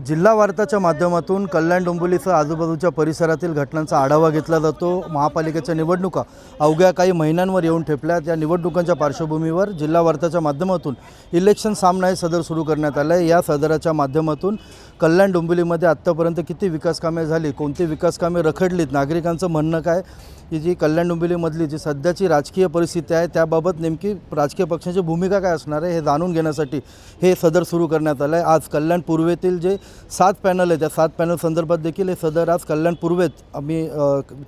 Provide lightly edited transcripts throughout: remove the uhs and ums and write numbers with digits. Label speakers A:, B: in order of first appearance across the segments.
A: जिल्हा वार्ताच्या माध्यमातून कल्याण डोंबिवलीसह आजूबाजूच्या परिसरातील घटनांचा आढावा घेतला जातो। महापालिकेच्या निवडणुका अवघ्या काही महिन्यांवर येऊन ठेपल्यात। या निवडणुकांच्या पार्श्वभूमीवर जिल्हा वार्ताच्या माध्यमातून इलेक्शन सामना हे सदर सुरू करण्यात आलं आहे। या सदराच्या माध्यमातून कल्याण डोंबिवलीमध्ये आत्तापर्यंत किती विकासकामे झाली, कोणती विकासकामे रखडलीत, नागरिकांचं म्हणणं काय, ही जी कल्याण डोंबिवलीमधली जी सध्याची राजकीय परिस्थिती आहे त्याबाबत नेमकी राजकीय पक्षांची भूमिका काय असणार आहे हे जाणून घेण्यासाठी हे सदर सुरू करण्यात आलं आहे। आज कल्याण पूर्वेतील जे 7 पॅनल आहे त्या 7 पॅनल संदर्भात देखील हे सदर आज कल्याण पूर्वेत आम्ही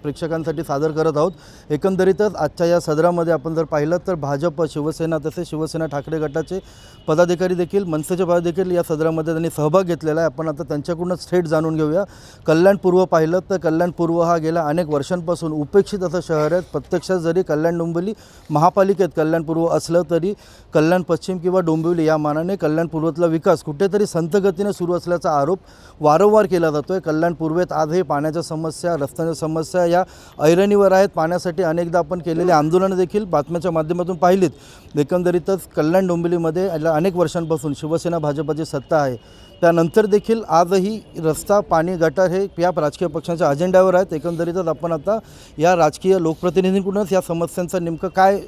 A: प्रेक्षकांसाठी सादर करत आहोत। एकंदरीतच आजच्या या सदरामध्ये आपण जर पाहिलं तर भाजप, शिवसेना तसेच शिवसेना ठाकरे गटाचे पदाधिकारी देखील, मनसेचे पदाधिकारी या सदरामध्ये त्यांनी सहभाग घेतलेला आहे। आपण आता त्यांच्याकडूनच थेट जाणून घेऊया। कल्याण पूर्व पाहिलं तर कल्याण पूर्व हा गेल्या अनेक वर्षांपासून उपेक्षित असं शहर आहे। प्रत्यक्षात जरी कल्याण डोंबिवली महापालिकेत कल्याण पूर्व असलं तरी कल्याण पश्चिम किंवा डोंबिवली या मानाने कल्याण पूर्वेतला विकास कुठेतरी संथगतीने सुरू असल्याचा आरोप वारंवार केला जातोय। कल्याण पूर्वेत आजही पाण्याच्या समस्या, रस्त्यांच्या समस्या या ऐरणीवर आहेत। पाण्यासाठी अनेकदा आपण केलेली आंदोलनं देखील बातम्याच्या माध्यमातून पाहिलीत। एकंदरीतच कल्याण डोंबिवलीमध्ये अनेक वर्षांपासून शिवसेना भाजपची सत्ता आहे, त्यानंतर देखील आजही रस्ता, पाणी, गटार हे या राजकीय पक्षांच्या अजेंड्यावर आहेत। एकंदरीतच आपण आता या राजकीय लोकप्रतिनिधींकडूनच या समस्यांचं नेमकं काय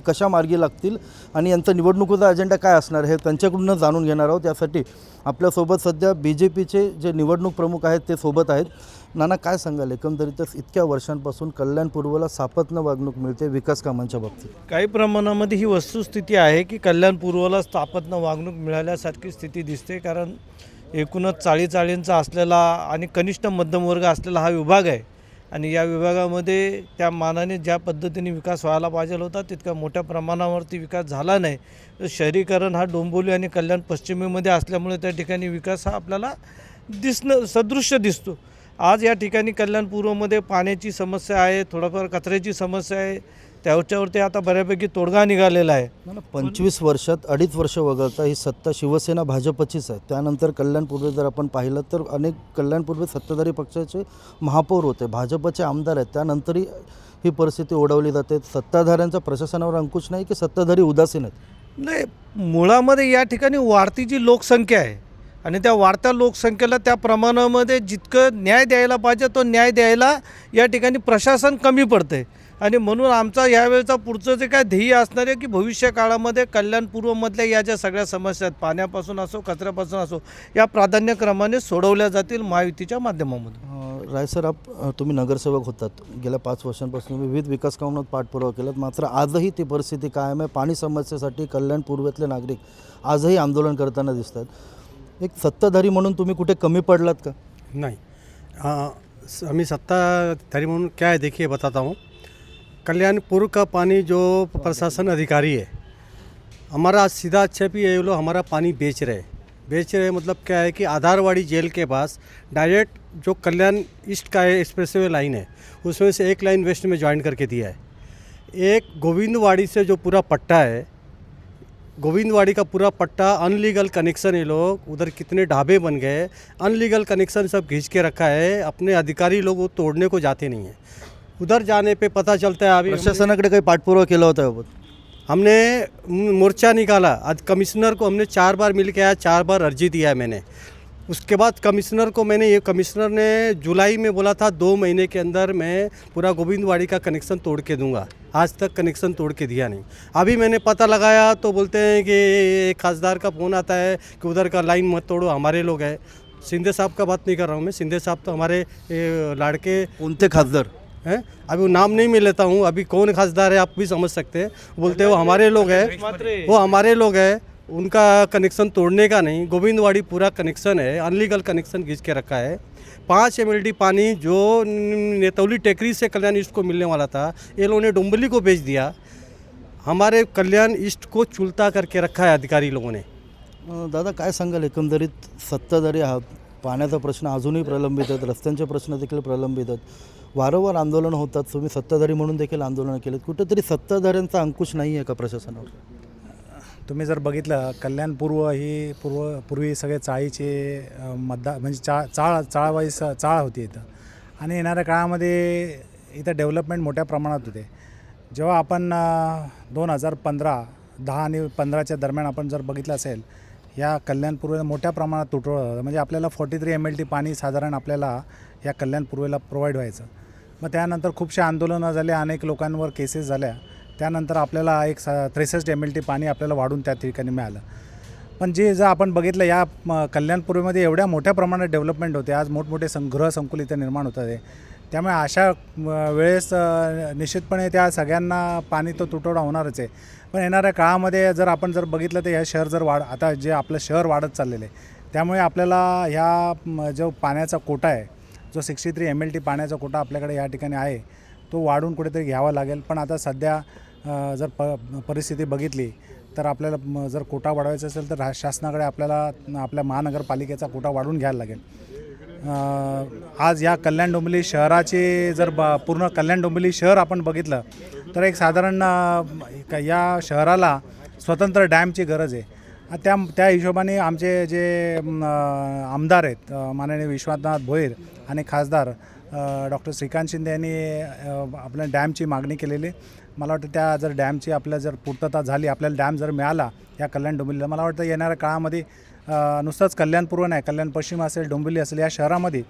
A: कशा मार्गी लागतील आणि यांचा निवडणुकीचा अजेंडा काय असणार हे त्यांच्याकडूनच जाणून घेणार आहोत। यासाठी आपल्यासोबत सध्या BJPचे जे निवडणूक प्रमुख आहेत ते सोबत आहेत। नाना, काय सांगाल, एकंदरीतच इतक्या वर्षांपासून कल्याण पूर्वला सापत्न वागणूक मिळते विकास कामांच्या बाबतीत?
B: काही प्रमाणामध्ये ही वस्तुस्थिती आहे की कल्याण पूर्वला स्थापत्न वागणूक मिळाल्यासारखी स्थिती दिसते। कारण एकूणच चाळीचा असलेला आणि कनिष्ठ मध्यमवर्ग असलेला हा विभाग आहे आणि या विभागामध्ये त्या मानाने ज्या पद्धतीने विकास व्हायला पाहिजे होता तितक्या मोठ्या प्रमाणावरती विकास झाला नाही। तर शहरीकरण हा डोंबिवली आणि कल्याण पश्चिमेमध्ये असल्यामुळे त्या ठिकाणी विकास हा आपल्याला सदृश्य दिसतो। आज या ठिकाणी कल्याण पूर्वमध्ये पाण्याची समस्या आहे, थोडंफार कचऱ्याची समस्या आहे, त्याच्यावरती आता बऱ्यापैकी तोडगा निघालेला आहे।
A: 25 वर्षात 2.5 वर्ष वगळता ही सत्ता शिवसेना भाजपचीच आहे। त्यानंतर कल्याण पूर्वे जर आपण पाहिलं तर अनेक कल्याण पूर्वे सत्ताधारी पक्षाचे महापौर होते, भाजपचे आमदार आहेत, त्यानंतरही ही परिस्थिती ओढवली जाते। सत्ताधाऱ्यांचा प्रशासनावर अंकुश नाही की सत्ताधारी उदासीन आहेत?
B: नाही, मुळामध्ये या ठिकाणी वाढती जी लोकसंख्या आहे आणि त्या वाढत्या लोकसंख्येला त्या प्रमाणामध्ये जितकं न्याय द्यायला पाहिजे तो न्याय द्यायला या ठिकाणी प्रशासन कमी पडतं आहे। आणि म्हणून आमचा यावेळेचा पुढचं जे काय ध्येय असणार आहे की भविष्य काळामध्ये कल्याण पूर्वमधल्या या ज्या सगळ्या समस्या आहेत, पाण्यापासून असो, कचऱ्यापासून असो, या प्राधान्यक्रमाने सोडवल्या जातील महायुतीच्या माध्यमामधून।
A: राय सर, तुम्ही नगरसेवक होतात, गेल्या 5 वर्षांपासून विविध विकास कामांना पाठपुरावा केलात, मात्र आजही ती परिस्थिती कायम आहे। पाणी समस्येसाठी कल्याण पूर्वेतले नागरिक आजही आंदोलन करताना दिसतात। एक सत्ताधारी म्हणून तुम्ही कुठे कमी पडलात का?
C: नहीं, हमें सत्ताधारी म्हणून क्या है, देखिए बताता हूँ। कल्याणपुर का पानी जो प्रशासन अधिकारी है, हमारा सीधा अच्छा भी है, लोग हमारा पानी बेच रहे मतलब क्या है कि आधारवाड़ी जेल के पास डायरेक्ट जो कल्याण ईस्ट का एक्सप्रेसवे लाइन है उसमें से एक लाइन वेस्ट में ज्वाइन करके दिया है। एक गोविंदवाड़ी से जो पूरा पट्टा है, गोविंदवाड़ी का पूरा पट्टा अनलीगल कनेक्शन है। लोग उधर कितने ढाबे बन गए, अनलीगल कनेक्शन सब खींच के रखा है। अपने अधिकारी लोग वो तोड़ने को जाते नहीं हैं, उधर जाने पे पता चलता है। अभी
A: प्रशासनाकडे काही पाठपुरावा केला होता?
C: हमने मोर्चा निकाला, आज कमिश्नर को हमने 4 बार मिल के आया, 4 बार अर्जी दिया है मैंने। उसके बाद कमिश्नर ने जुलाई में बोला था 2 महीने के अंदर मैं पूरा गोविंदवाड़ी का कनेक्शन तोड़ के दूंगा। आज तक कनेक्शन तोड़ के दिया नहीं। अभी मैंने पता लगाया तो बोलते हैं कि खासदार का फ़ोन आता है कि उधर का लाइन मत तोड़ो, हमारे लोग हैं। शिंदे साहब का बात नहीं कर रहा हूँ मैं, शिंदे साहब तो हमारे लाड़के
A: कोणते खासदार
C: हैं, अभी वो नाम नहीं मैं लेता हूँ, अभी कौन खासदार है आप भी समझ सकते हैं। बोलते हैं वो हमारे लोग हैं, वो हमारे लोग हैं, उनका कनेक्शन तोड़ने का नहीं। गोविंदवाड़ी पूरा कनेक्शन है, अनलीगल कनेक्शन खींच के रखा है। 5 MLD पानी जो नेतौली टेकरी से कल्याण ईस्ट को मिलने वाला था, ये लोगों ने डोंबिवली को बेच दिया। हमारे कल्याण ईस्ट को चुलता करके रखा है अधिकारी लोगों ने।
A: दादा, काय सांगाल, एकंदरीत सत्ताधारी आहात, पाण्याचा प्रश्न अजूनही प्रलंबित आहेत, रस्त्यांचे प्रश्न देखील प्रलंबित आहेत, वारंवार आंदोलन होतात, तुम्ही सत्ताधारी म्हणून देखील आंदोलन केलेत, कुठेतरी सत्ताधाऱ्यांचा अंकुश नाही आहे का प्रशासनावर?
D: तुम्ही जर बघितलं, कल्याण पूर्व ही पूर्वी सगळे चाळीचे मतदार म्हणजे चाळ होती इथं। आणि येणाऱ्या काळामध्ये इथं डेव्हलपमेंट मोठ्या प्रमाणात होते. जेव्हा आपण 2015, 10 आणि 15च्या दरम्यान आपण जर बघितलं असेल, या कल्याण पूर्वेला मोठ्या प्रमाणात तुटवडा होता. म्हणजे आपल्याला 43 MLT पाणी साधारण आपल्याला या कल्याण पूर्वेला प्रोव्हाइड व्हायचं. मग त्यानंतर खूपशे आंदोलनं झाले, अनेक लोकांवर केसेस झाल्या. त्यानंतर आपल्याला 63 MLT पाणी आपल्याला वाढून त्या ठिकाणी मिळालं. पण जर आपण बघितलं या कल्याण पूर्वेमध्ये एवढ्या मोठ्या प्रमाणात डेव्हलपमेंट होते, आज मोठमोठे गृहसंकुल इथे निर्माण होतात आहे. त्यामुळे अशा वेळेस निश्चितपणे त्या सगळ्यांना पाणी तो तुटवडा होणारच आहे. पण येणाऱ्या काळामध्ये जर आपण बघितलं तर हे शहर आता जे आपलं शहर वाढत चाललेलं आहे, त्यामुळे आपल्याला ह्या जो पाण्याचा कोटा आहे, जो 63 MLT पाण्याचा कोटा आपल्याकडे या ठिकाणी आहे, तो वाढून कुठेतरी घ्यावा लागेल. पण आता सध्या जर परिस्थिती बघितली तर आपल्याला जर कोटा वाढवायचा असेल तर शासनाकडे आपल्याला आपल्या महानगरपालिकेचा कोटा वाढवून घ्यायला लागेल. आज या कल्याण डोंबिवली शहराची जर पूर्ण कल्याण डोंबिवली शहर आपण बघितलं तर एक साधारण या शहराला स्वतंत्र डॅमची गरज आहे. त्या हिशोबाने आमचे जे आमदार आहेत, माननीय विश्वनाथ भोईर आणि खासदार डॉक्टर श्रीकांत शिंदे यांनी आपल्या डॅमची मागणी केलेली. मला वाटतं त्या जर डॅमची आपल्या जर पूर्तता झाली, आपल्याला डॅम जर मिळाला या कल्याण डोंबिवलीला, मला वाटतं येणाऱ्या काळामध्ये नुसतंच कल्याण पूर्व नाही, कल्याण पश्चिम असेल, डोंबिवली असेल, या शहरामध्ये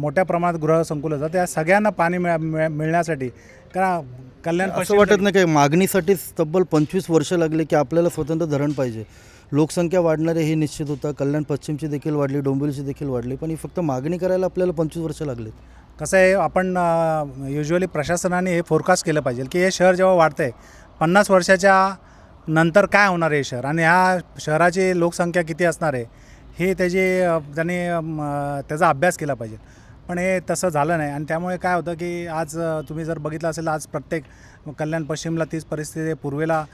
D: मोठ्या प्रमाणात गृहसंकुलं जातं. त्या सगळ्यांना पाणी मिळण्यासाठी कल्याण
A: असं
D: पश्चिम
A: वाटत नाही काही मागणीसाठी तब्बल 25 वर्ष लागले की आपल्याला स्वतंत्र धरण पाहिजे. लोकसंख्या वाढणारे हे निश्चित होतं, कल्याण पश्चिमची देखील वाढली, डोंबिवलीची देखील वाढली, पण ही फक्त मागणी करायला आपल्याला 25 वर्ष लागलेत.
D: कसं आहे, आपण युजली प्रशासनाने हे फोरकास्ट केलं पाहिजे की हे शहर जेव्हा वाढतं आहे 50 वर्षाच्या नंतर काय होणार आहे शहर, आणि ह्या शहराची लोकसंख्या किती असणार आहे हे त्यांनी त्याचा अभ्यास केला पाहिजे. पण हे तसं झालं नाही, आणि त्यामुळे काय होतं की आज तुम्ही जर बघितलं असेल, आज प्रत्येक कल्याण पश्चिमला तीच परिस्थिती आहे. पूर्वेला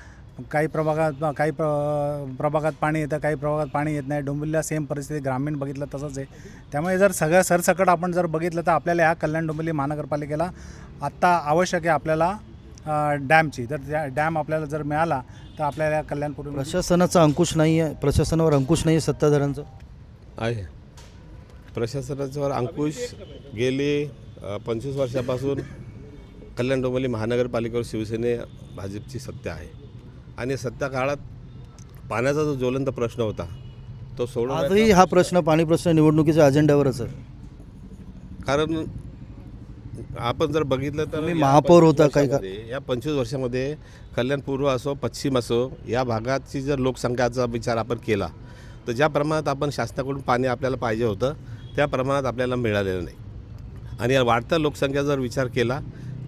D: काही प्रभागात पाणी येतं, काही प्रभागात पाणी येत नाही. डोंबिवलीला सेम परिस्थिती, ग्रामीण बघितलं तसंच आहे. त्यामुळे जर सगळं सरसकट आपण जर बघितलं तर आपल्याला ह्या कल्याण डोंबिवली महानगरपालिकेला आत्ता आवश्यक आहे आपल्याला डॅमची. जर त्या डॅम आपल्याला जर मिळाला तर आपल्याला कल्याणपूर्वी
A: प्रशासनाचा अंकुश नाही आहे, प्रशासनावर अंकुश नाही आहे सत्ताधाऱ्यांचं.
E: आहे प्रशासनाच्यावर अंकुश गेली 25 वर्षापासून कल्याण डोंबिवली महानगरपालिकेवर शिवसेने भाजपची सत्ता आहे, आणि सत्ता काळात पाण्याचा जो ज्वलंत प्रश्न होता तो सोडवण्याचा
A: आजही हा प्रश्न, पाणी प्रश्न निवडणुकीच्या अजेंड्यावरच आहे.
E: कारण आपण जर बघितलं तर
A: तुम्ही महापौर होता
E: या 25 वर्षामध्ये कल्याण पूर्व असो, पश्चिम असो, या भागाची जर लोकसंख्याचा विचार आपण केला तर ज्या प्रमाणात आपण शासनाकडून पाणी आपल्याला पाहिजे होतं त्या प्रमाणात आपल्याला मिळालेलं नाही. आणि या वाढत्या लोकसंख्या जर विचार केला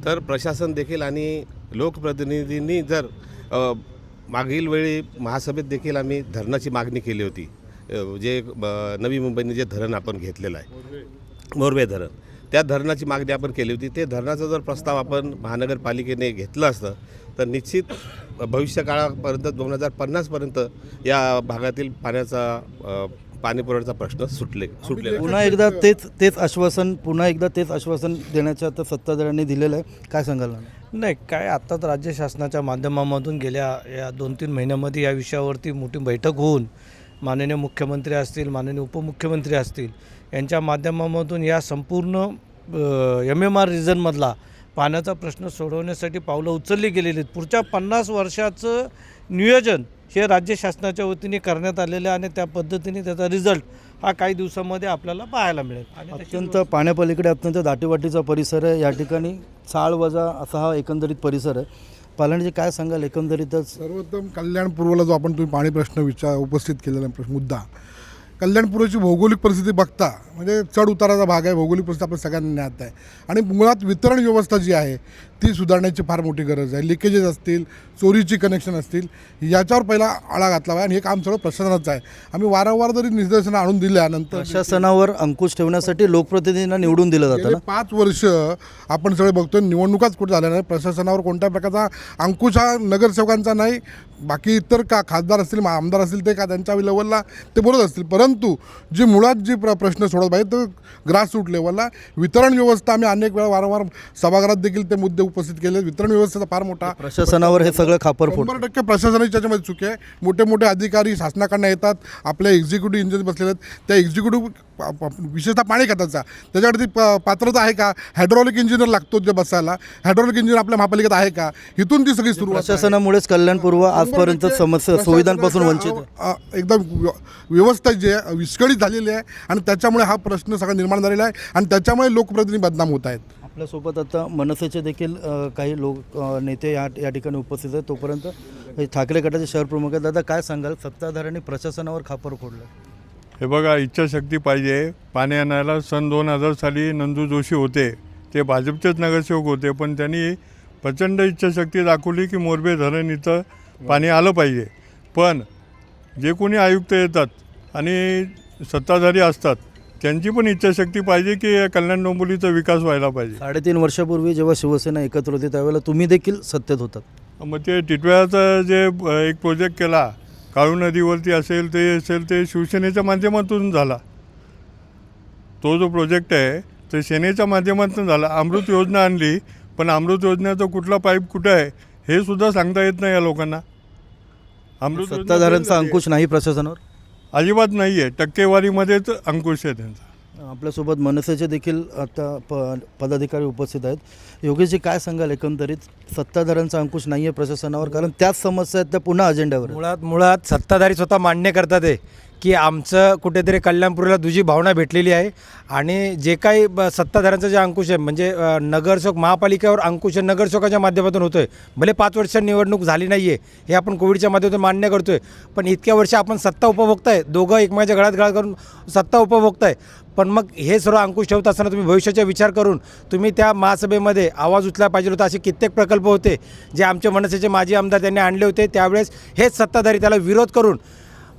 E: तर प्रशासन देखील आणि लोकप्रतिनिधींनी जर मागील वेळी महासभेत देखील आम्ही धरणाची मागणी केली होती. जे नवी मुंबईने जे धरण आपण घेतलेलं आहे, मोरबे धरण, त्या धरणाची मागणी आपण केली होती. ते धरणाचा जर प्रस्ताव आपण महानगरपालिकेने घेतलं असतं तर निश्चित भविष्यकाळापर्यंत 2050पर्यंत या भागातील पाणी पुरवठ्याचा प्रश्न सुटले.
A: पुन्हा एकदा तेच आश्वासन देण्याचं आता सत्ताधाऱ्यांनी दिलेलं आहे. काय सांगाल?
B: नाही, काय आत्ताच राज्य शासनाच्या माध्यमामधून गेल्या या 2-3 महिन्यामध्ये या विषयावरती मोठी बैठक होऊन माननीय मुख्यमंत्री असतील, माननीय उपमुख्यमंत्री असतील, यांच्या माध्यमामधून या संपूर्ण MMR रिजनमधला पाण्याचा प्रश्न सोडवण्यासाठी पावलं उचलली गेलेली आहेत. पुढच्या 50 वर्षाचं नियोजन हे राज्य शासनाच्या वतीने करण्यात आलेलं आहे, आणि त्या पद्धतीने त्याचा रिझल्ट हा काही दिवसामध्ये आपल्याला पाहायला मिळेल. आणि
A: अत्यंत पाण्यापलीकडे अत्यंत दाटीवाटीचा परिसर आहे. या ठिकाणी चाळ वजा असा हा एकंदरीत परिसर आहे. पालनजी, काय सांगाल एकंदरीतच?
F: सर्वोत्तम कल्याण पूर्वला जो आपण तुम्ही पाणी प्रश्न उपस्थित केलेला मुद्दा, कल्याण पूर्वची भौगोलिक परिस्थिती बघता म्हणजे चढ उताराचा भाग आहे, भौगोलिक परिस्थिती आपण सगळ्यांना ज्ञात आहे, आणि मुळात वितरण व्यवस्था जी आहे ती सुधारण्याची फार मोठी गरज आहे. लिकेजेस असतील, चोरीची कनेक्शन असतील, याच्यावर पहिला आळा घातला आहे, आणि हे काम सगळं प्रशासनाचं आहे. आम्ही वारंवार जरी निदर्शनं आणून दिल्यानंतर
A: प्रशासनावर अंकुश ठेवण्यासाठी लोकप्रतिनिधींना निवडून दिलं जातं
F: गेले
A: ना.
F: 5 वर्ष आपण सगळे बघतोय, निवडणुकाच कुठे झाल्या नाही. प्रशासनावर कोणत्या प्रकारचा अंकुश हा नगरसेवकांचा नाही, बाकी इतर खासदार असतील, आमदार असतील, ते त्यांच्या लेवलला ते बोलत असतील, परंतु जी मुळात जी प्रश्न सोडत पाहिजे तर ग्रासरूट लेवलला वितरण व्यवस्था, आम्ही अनेक वेळा वारंवार सभागृहात देखील ते मुद्दे उपस्थित केले. वितरण व्यवस्थेचा फार मोठा
A: प्रशासनावर हे सगळं खापर फोड.
F: 100% प्रशासनाची त्याच्यामध्ये चूक आहे. मोठे मोठे अधिकारी शासनाकडनं येतात, आपल्या एक्झिक्युटिव्ह इंजिन बसलेले आहेत, त्या एक्झिक्युटिव्ह विशेषतः पाणी खताचा त्याच्यावरती पात्रता आहे का, हायड्रॉलिक इंजिनियर लागतो जे बसायला, हायड्रॉलिक इंजिनियर आपल्या महापालिकेत आहे का, इथून ती सगळी सुरुवात आहे.
A: प्रशासनामुळेच कल्याण पूर्व आजपर्यंत समस्या सुविधांपासून वंचित आहे.
F: एकदम व्यवस्था जी आहे विस्कळीत झालेली आहे आणि त्याच्यामुळे हा प्रश्न सगळा निर्माण झालेला आहे आणि त्याच्यामुळे लोकप्रतिनिधी बदनाम होत आहेत.
A: आपल्यासोबत आता मनसेचे देखील काही लोक नेते या ठिकाणी उपस्थित आहेत. तोपर्यंत हे ठाकरे गटाचे शहर प्रमुख आहेत. दादा, काय सांगाल, सत्ताधाऱ्यांनी प्रशासनावर खापर फोडलं?
G: हे बघा, इच्छाशक्ती पाहिजे. पाणी आणायला सन 2000 साली नंदू जोशी होते, ते भाजपचेच नगरसेवक होते, पण त्यांनी प्रचंड इच्छाशक्ती दाखवली की मोरबे धरण इथं पाणी आलं पाहिजे. पण जे कोणी आयुक्त येतात आणि सत्ताधारी असतात त्यांची पण इच्छाशक्ती पाहिजे की कल्याण डोंबिवलीचा विकास व्हायला पाहिजे.
A: 3.5 वर्षापूर्वी जेव्हा शिवसेना एकत्र होती त्यावेळेला तुम्ही देखील सत्तेत होतात.
G: मग ते टिटव्याचा जे एक प्रोजेक्ट केला काळू नदीवरती असेल ते शिवसेनेच्या माध्यमातून झाला. तो जो प्रोजेक्ट आहे ते सेनेच्या माध्यमातून झाला. अमृत योजना आणली, पण अमृत योजनेचा कुठला पाईप कुठं आहे हे सुद्धा सांगता येत नाही या लोकांना. अमृत योजना
A: सत्ताधाऱ्यांचा अंकुश नाही प्रशासनावर?
G: अजिबात नाही आहे. टक्केवारीमध्येच अंकुश आहे त्यांचा.
A: आपल्यासोबत मनसेचे देखील आता पदाधिकारी उपस्थित आहेत. योगेशजी, काय सांगाल, एकंदरीत सत्ताधाऱ्यांचा अंकुश नाही आहे प्रशासनावर, कारण त्याच समस्या आहेत त्या पुन्हा अजेंड्यावर आहेत.
H: मुळात सत्ताधारी स्वतः मान्य करतात आहे की आमचं कुठेतरी कल्याणपुरीला दुजी भावना भेटलेली आहे आणि जे काही सत्ताधाऱ्यांचा जे अंकुश आहे म्हणजे नगरसेवक महापालिकेवर अंकुश नगरसेवकाच्या माध्यमातून होतो आहे. भले 5 वर्ष निवडणूक झाली नाही आहे हे आपण कोविडच्या माध्यमातून मान्य करतो आहे, पण इतक्या वर्ष आपण सत्ता उपभोगता आहे, दोघं एकमेकाच्या गळ्यात गळा करून सत्ता उपभोगता आहे. पण मग हे सर्व अंकुश ठेवत असताना तुम्ही भविष्याचा विचार करून तुम्ही त्या महासभेमध्ये आवाज उचलायला पाहिजे होता. असे कित्येक प्रकल्प होते जे आमचे मनसेचे माजी आमदार त्यांनी आणले होते. त्यावेळेस हेच सत्ताधारी त्याला विरोध करून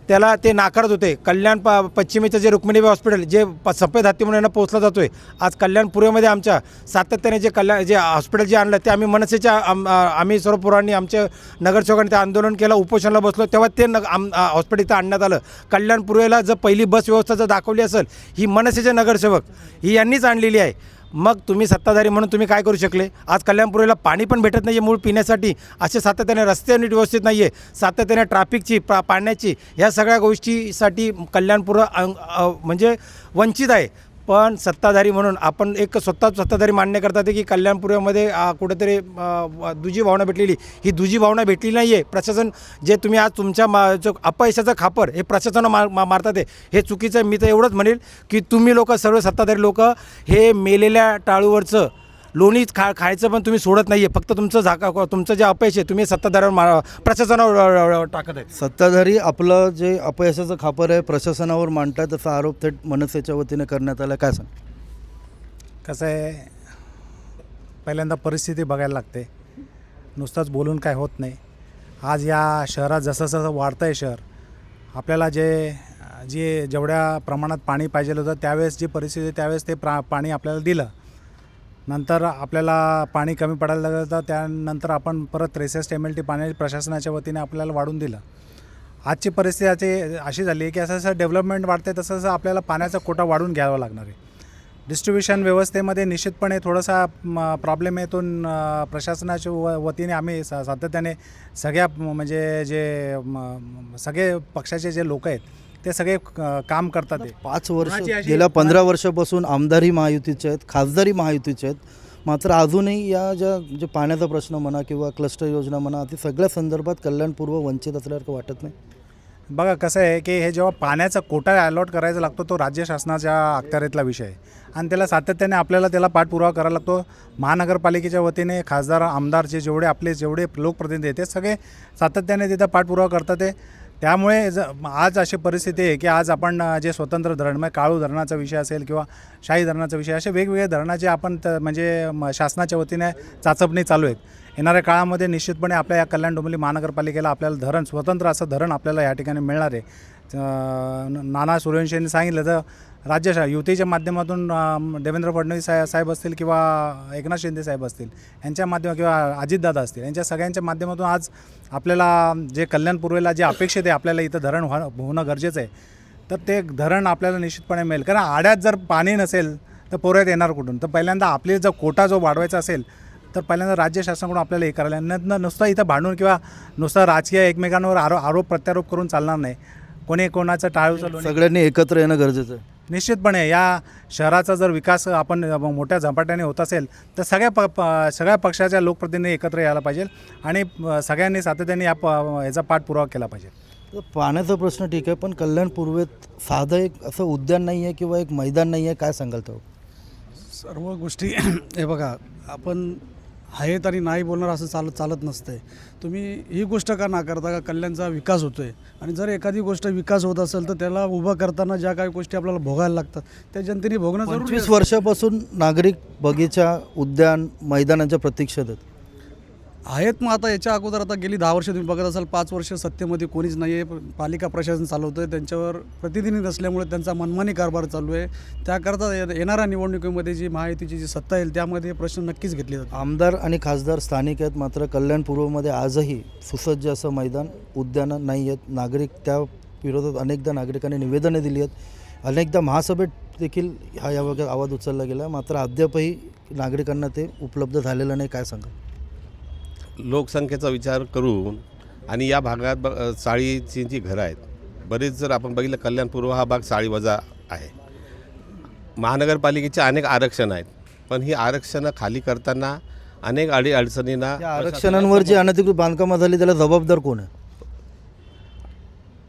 H: त्याला ते नाकारत होते. कल्याण पश्चिमेचं जे रुक्मिणीबाई हॉस्पिटल जे सफेद हत्ती म्हणून यांना पोचला जातो आहे, आज कल्याण पूर्वेमध्ये आमच्या सातत्याने जे हॉस्पिटल जे आणलं ते आम्ही मनसेच्या आम्ही सर्व पुरांनी आमच्या नगरसेवकांनी ते आंदोलन केलं, उपोषणाला बसलो, तेव्हा ते हॉस्पिटल इथं आणण्यात आलं. कल्याण पूर्वेला जर पहिली बस व्यवस्था जर दाखवली असेल ही मनसेचे नगरसेवक ही यांनीच आणलेली आहे. मग तुम्ही सत्ताधारी म्हणून तुम्ही काय करू शकले? आज कल्याणपुरीला पाणी पण भेटत नाही आहे मूळ पिण्यासाठी, असे सातत्याने रस्ते नीट व्यवस्थित नाही आहे, सातत्याने ट्रॅफिकची पाण्याची ह्या सगळ्या गोष्टीसाठी कल्याणपूर म्हणजे वंचित आहे. पण सत्ताधारी म्हणून आपण एक सत्ताधारी मान्य करतात की कल्याणपुरामध्ये कुठेतरी दुजी भावना भेटलेली, ही दुजी भावना भेटलेली नाही आहे. प्रशासन जे तुम्ही आज तुमच्या अपयशाचं खापर हे प्रशासनानं मारतात आहे, हे चुकीचं आहे. मी तर एवढंच म्हणेल की तुम्ही लोक सर्व सत्ताधारी लोक हे मेलेल्या टाळूवरचं लोणी खायचं पण तुम्ही सोडत नाही आहे. फक्त तुमचं जे अपयश आहे तुम्ही सत्ताधाऱ्यावर प्रशासनावर टाकत आहे.
A: सत्ताधारी आपलं जे अपयशाचं खापर आहे प्रशासनावर मांडतात, त्याचा आरोप थेट मनसेच्या वतीने करण्यात आला. काय सांग?
D: कसं आहे, पहिल्यांदा परिस्थिती बघायला लागते, नुसतंच बोलून काय होत नाही. आज या शहरात जसं जसं वाढतं आहे शहर, आपल्याला जेवढ्या प्रमाणात पाणी पाहिजे होतं त्यावेळेस जी परिस्थिती त्यावेळेस ते पाणी आपल्याला दिलं. नंतर आपल्याला पाणी कमी पडायला लागलं तर त्यानंतर आपण परत 63 MLT पाणी प्रशासनाच्या वतीने आपल्याला वाढून दिलं. आजची परिस्थिती अशी झाली आहे की असं जसं डेव्हलपमेंट वाढते तसं तसं आपल्याला पाण्याचा कोटा वाढून घ्यावा लागणार आहे. डिस्ट्रीब्युशन व्यवस्थेमध्ये निश्चितपणे थोडासा प्रॉब्लेम येतो. प्रशासनाच्या वतीने आम्ही सातत्याने सगळ्या म्हणजे सगळे पक्षाचे जे लोक आहेत ते सगळे काम करतात.
A: 5 वर्ष गेल्या 15 वर्षापासून आमदारही महायुतीचे आहेत, खासदारी महायुतीचे आहेत, मात्र अजूनही या जे पाण्याचा प्रश्न म्हणा किंवा क्लस्टर योजना म्हणा ती सगळ्या संदर्भात कल्याणपूर्व वंचित असल्यासारखं वाटत नाही.
D: बघा कसं आहे की हे जेव्हा पाण्याचा कोटा अलॉट करायचा लागतो तो राज्य शासनाच्या अखत्यारीतला विषय आहे आणि त्याला सातत्याने आपल्याला त्याला पाठपुरावा करायला लागतो. महानगरपालिकेच्या वतीने खासदार आमदारचे जेवढे लोकप्रतिनिधी आहेत ते सगळे सातत्याने तिथं पाठपुरावा करतात आहे. त्यामुळे आज अशी परिस्थिती आहे की आज आपण जे स्वतंत्र धरण म्हणजे काळू धरणाचा विषय असेल किंवा शाही धरणाचा विषय असे वेगवेगळे धरणाचे आपण शासनाच्या वतीने चाचपणी चालू आहेत. येणाऱ्या काळामध्ये निश्चितपणे आपल्या या कल्याण डोंबिवली महानगरपालिकेला आपल्याला स्वतंत्र असं धरण आपल्याला या ठिकाणी मिळणार आहे. नाना सूर्यवंशी यांनी सांगितलं तर युतीच्या माध्यमातून देवेंद्र फडणवीस साहेब असतील किंवा एकनाथ शिंदे साहेब असतील यांच्या माध्यमातून किंवा अजितदादा असतील यांच्या सगळ्यांच्या माध्यमातून आज आपल्याला जे कल्याण पूर्वेला जे अपेक्षित आहे आपल्याला इथं धरण होणं गरजेचं आहे, तर ते धरण आपल्याला निश्चितपणे मिळेल. कारण आड्यात जर पाणी नसेल तर पोऱ्यात येणार कुठून? तर पहिल्यांदा आपले जर कोटा जो वाढवायचा असेल तर पहिल्यांदा राज्य शासनाकडून आपल्याला हे करायला नुसतं इथं भांडून किंवा नुसतं राजकीय एकमेकांवर आरोप प्रत्यारोप करून चालणार नाही. कोणी कोणाचं टाळू
A: सगळ्यांनी एकत्र येणं गरजेचं आहे.
D: निश्चितपणे या शहराचा जर विकास आपण मोठ्या झपाट्याने होत असेल तर सगळ्या पक्षाच्या लोकप्रतिनिधी एकत्र यायला पाहिजे आणि सगळ्यांनी सातत्याने याचा पाठपुरावा केला पाहिजे.
A: तर पाण्याचा प्रश्न ठीक आहे, पण कल्याण पूर्वेत साधं एक असं उद्यान नाही आहे किंवा एक मैदान नाही आहे, काय सांगाल तो?
I: सर्व गोष्टी हे बघा, आपण आहेत आणि नाही बोलणार असं चालत नसतंय. तुम्ही ही गोष्ट का नाकारता का कल्याणचा विकास होतो आहे, आणि जर एखादी गोष्ट विकास होत असेल तर त्याला उभं करताना ज्या काही गोष्टी आपल्याला भोगायला लागतात त्या जनतेने भोगणं जरुरी
A: 25
I: असतं.
A: वर्षापासून नागरिक बगीचा, उद्यान, मैदानाच्या प्रतीक्षेत
I: आहेत. मग आता याच्या अगोदर आता गेली 10 वर्ष तुम्ही बघत असाल, 5 वर्ष सत्तेमध्ये कोणीच नाही आहे, पालिका प्रशासन चालवतं आहे, त्यांच्यावर प्रतिनिधी नसल्यामुळे त्यांचा मनमानी कारभार चालू आहे. त्याकरता येणाऱ्या निवडणुकीमध्ये जी महायुतीची जी सत्ता येईल त्यामध्ये हे प्रश्न नक्कीच घेतले जातात.
A: आमदार आणि खासदार स्थानिक आहेत, मात्र कल्याण पूर्वमध्ये आजही सुसज्ज असं मैदान, उद्यानं नाही आहेत. नागरिक त्या विरोधात अनेकदा नागरिकांनी निवेदने दिली आहेत, अनेकदा महासभेत देखील या वगैरे आवाज उचलला गेला, मात्र अद्यापही नागरिकांना ते उपलब्ध झालेलं नाही. काय सांगा?
E: लोकसंख्येचा विचार करून आणि या भागात चाळीची जी घरं आहेत, बरेच जर आपण बघितलं कल्याण पूर्व हा भाग चाळी वजा आहे. महानगरपालिकेचे अनेक आरक्षण आहेत, पण ही आरक्षणं खाली करताना अनेक अडीअडचणींना
A: या आरक्षणांवर जी अनधिकृत बांधकामं झाली त्याला जबाबदार कोण आहे?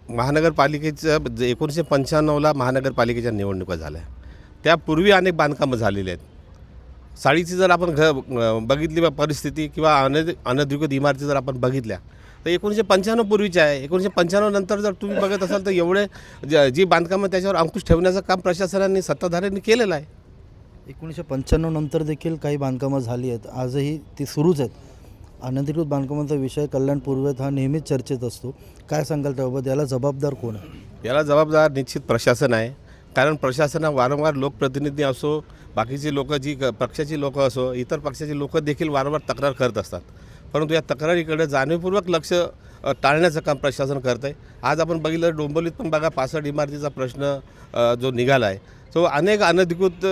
E: महानगरपालिकेचं 1995ला महानगरपालिकेच्या निवडणुका झाल्या, त्यापूर्वी अनेक बांधकामं झालेली आहेत. चाळीची जर आपण बघितली परिस्थिती किंवा अनधिकृत इमारती जर आपण बघितल्या तर 1995 पूर्वीच्या आहे. 1995 नंतर जर तुम्ही बघत असाल तर एवढे जी बांधकामं त्याच्यावर अंकुश ठेवण्याचं काम प्रशासनाने, सत्ताधाऱ्यांनी केलेलं आहे.
A: 1995 नंतर देखील काही बांधकामं झाली आहेत, आजही ती सुरूच आहेत. अनधिकृत बांधकामांचा विषय कल्याण पूर्वेत हा नेहमीच चर्चेत असतो. काय सांगाल त्याबाबत? याला जबाबदार कोण आहे?
E: याला जबाबदार निश्चित प्रशासन आहे, कारण प्रशासना वारंवार लोकप्रतिनिधी असो, बाकीची लोक जी पक्षाची लोक असो, इतर पक्षाची लोक देखील वारंवार तक्रार करत असतात, परंतु या तक्रारीकडे जाणीवपूर्वक लक्ष टाळण्याचं काम प्रशासन करत आहे. आज आपण बघितलं डोंबिवलीत पण बघा 65 इमारतीचा प्रश्न जो निघाला आहे, तो अनेक अनधिकृत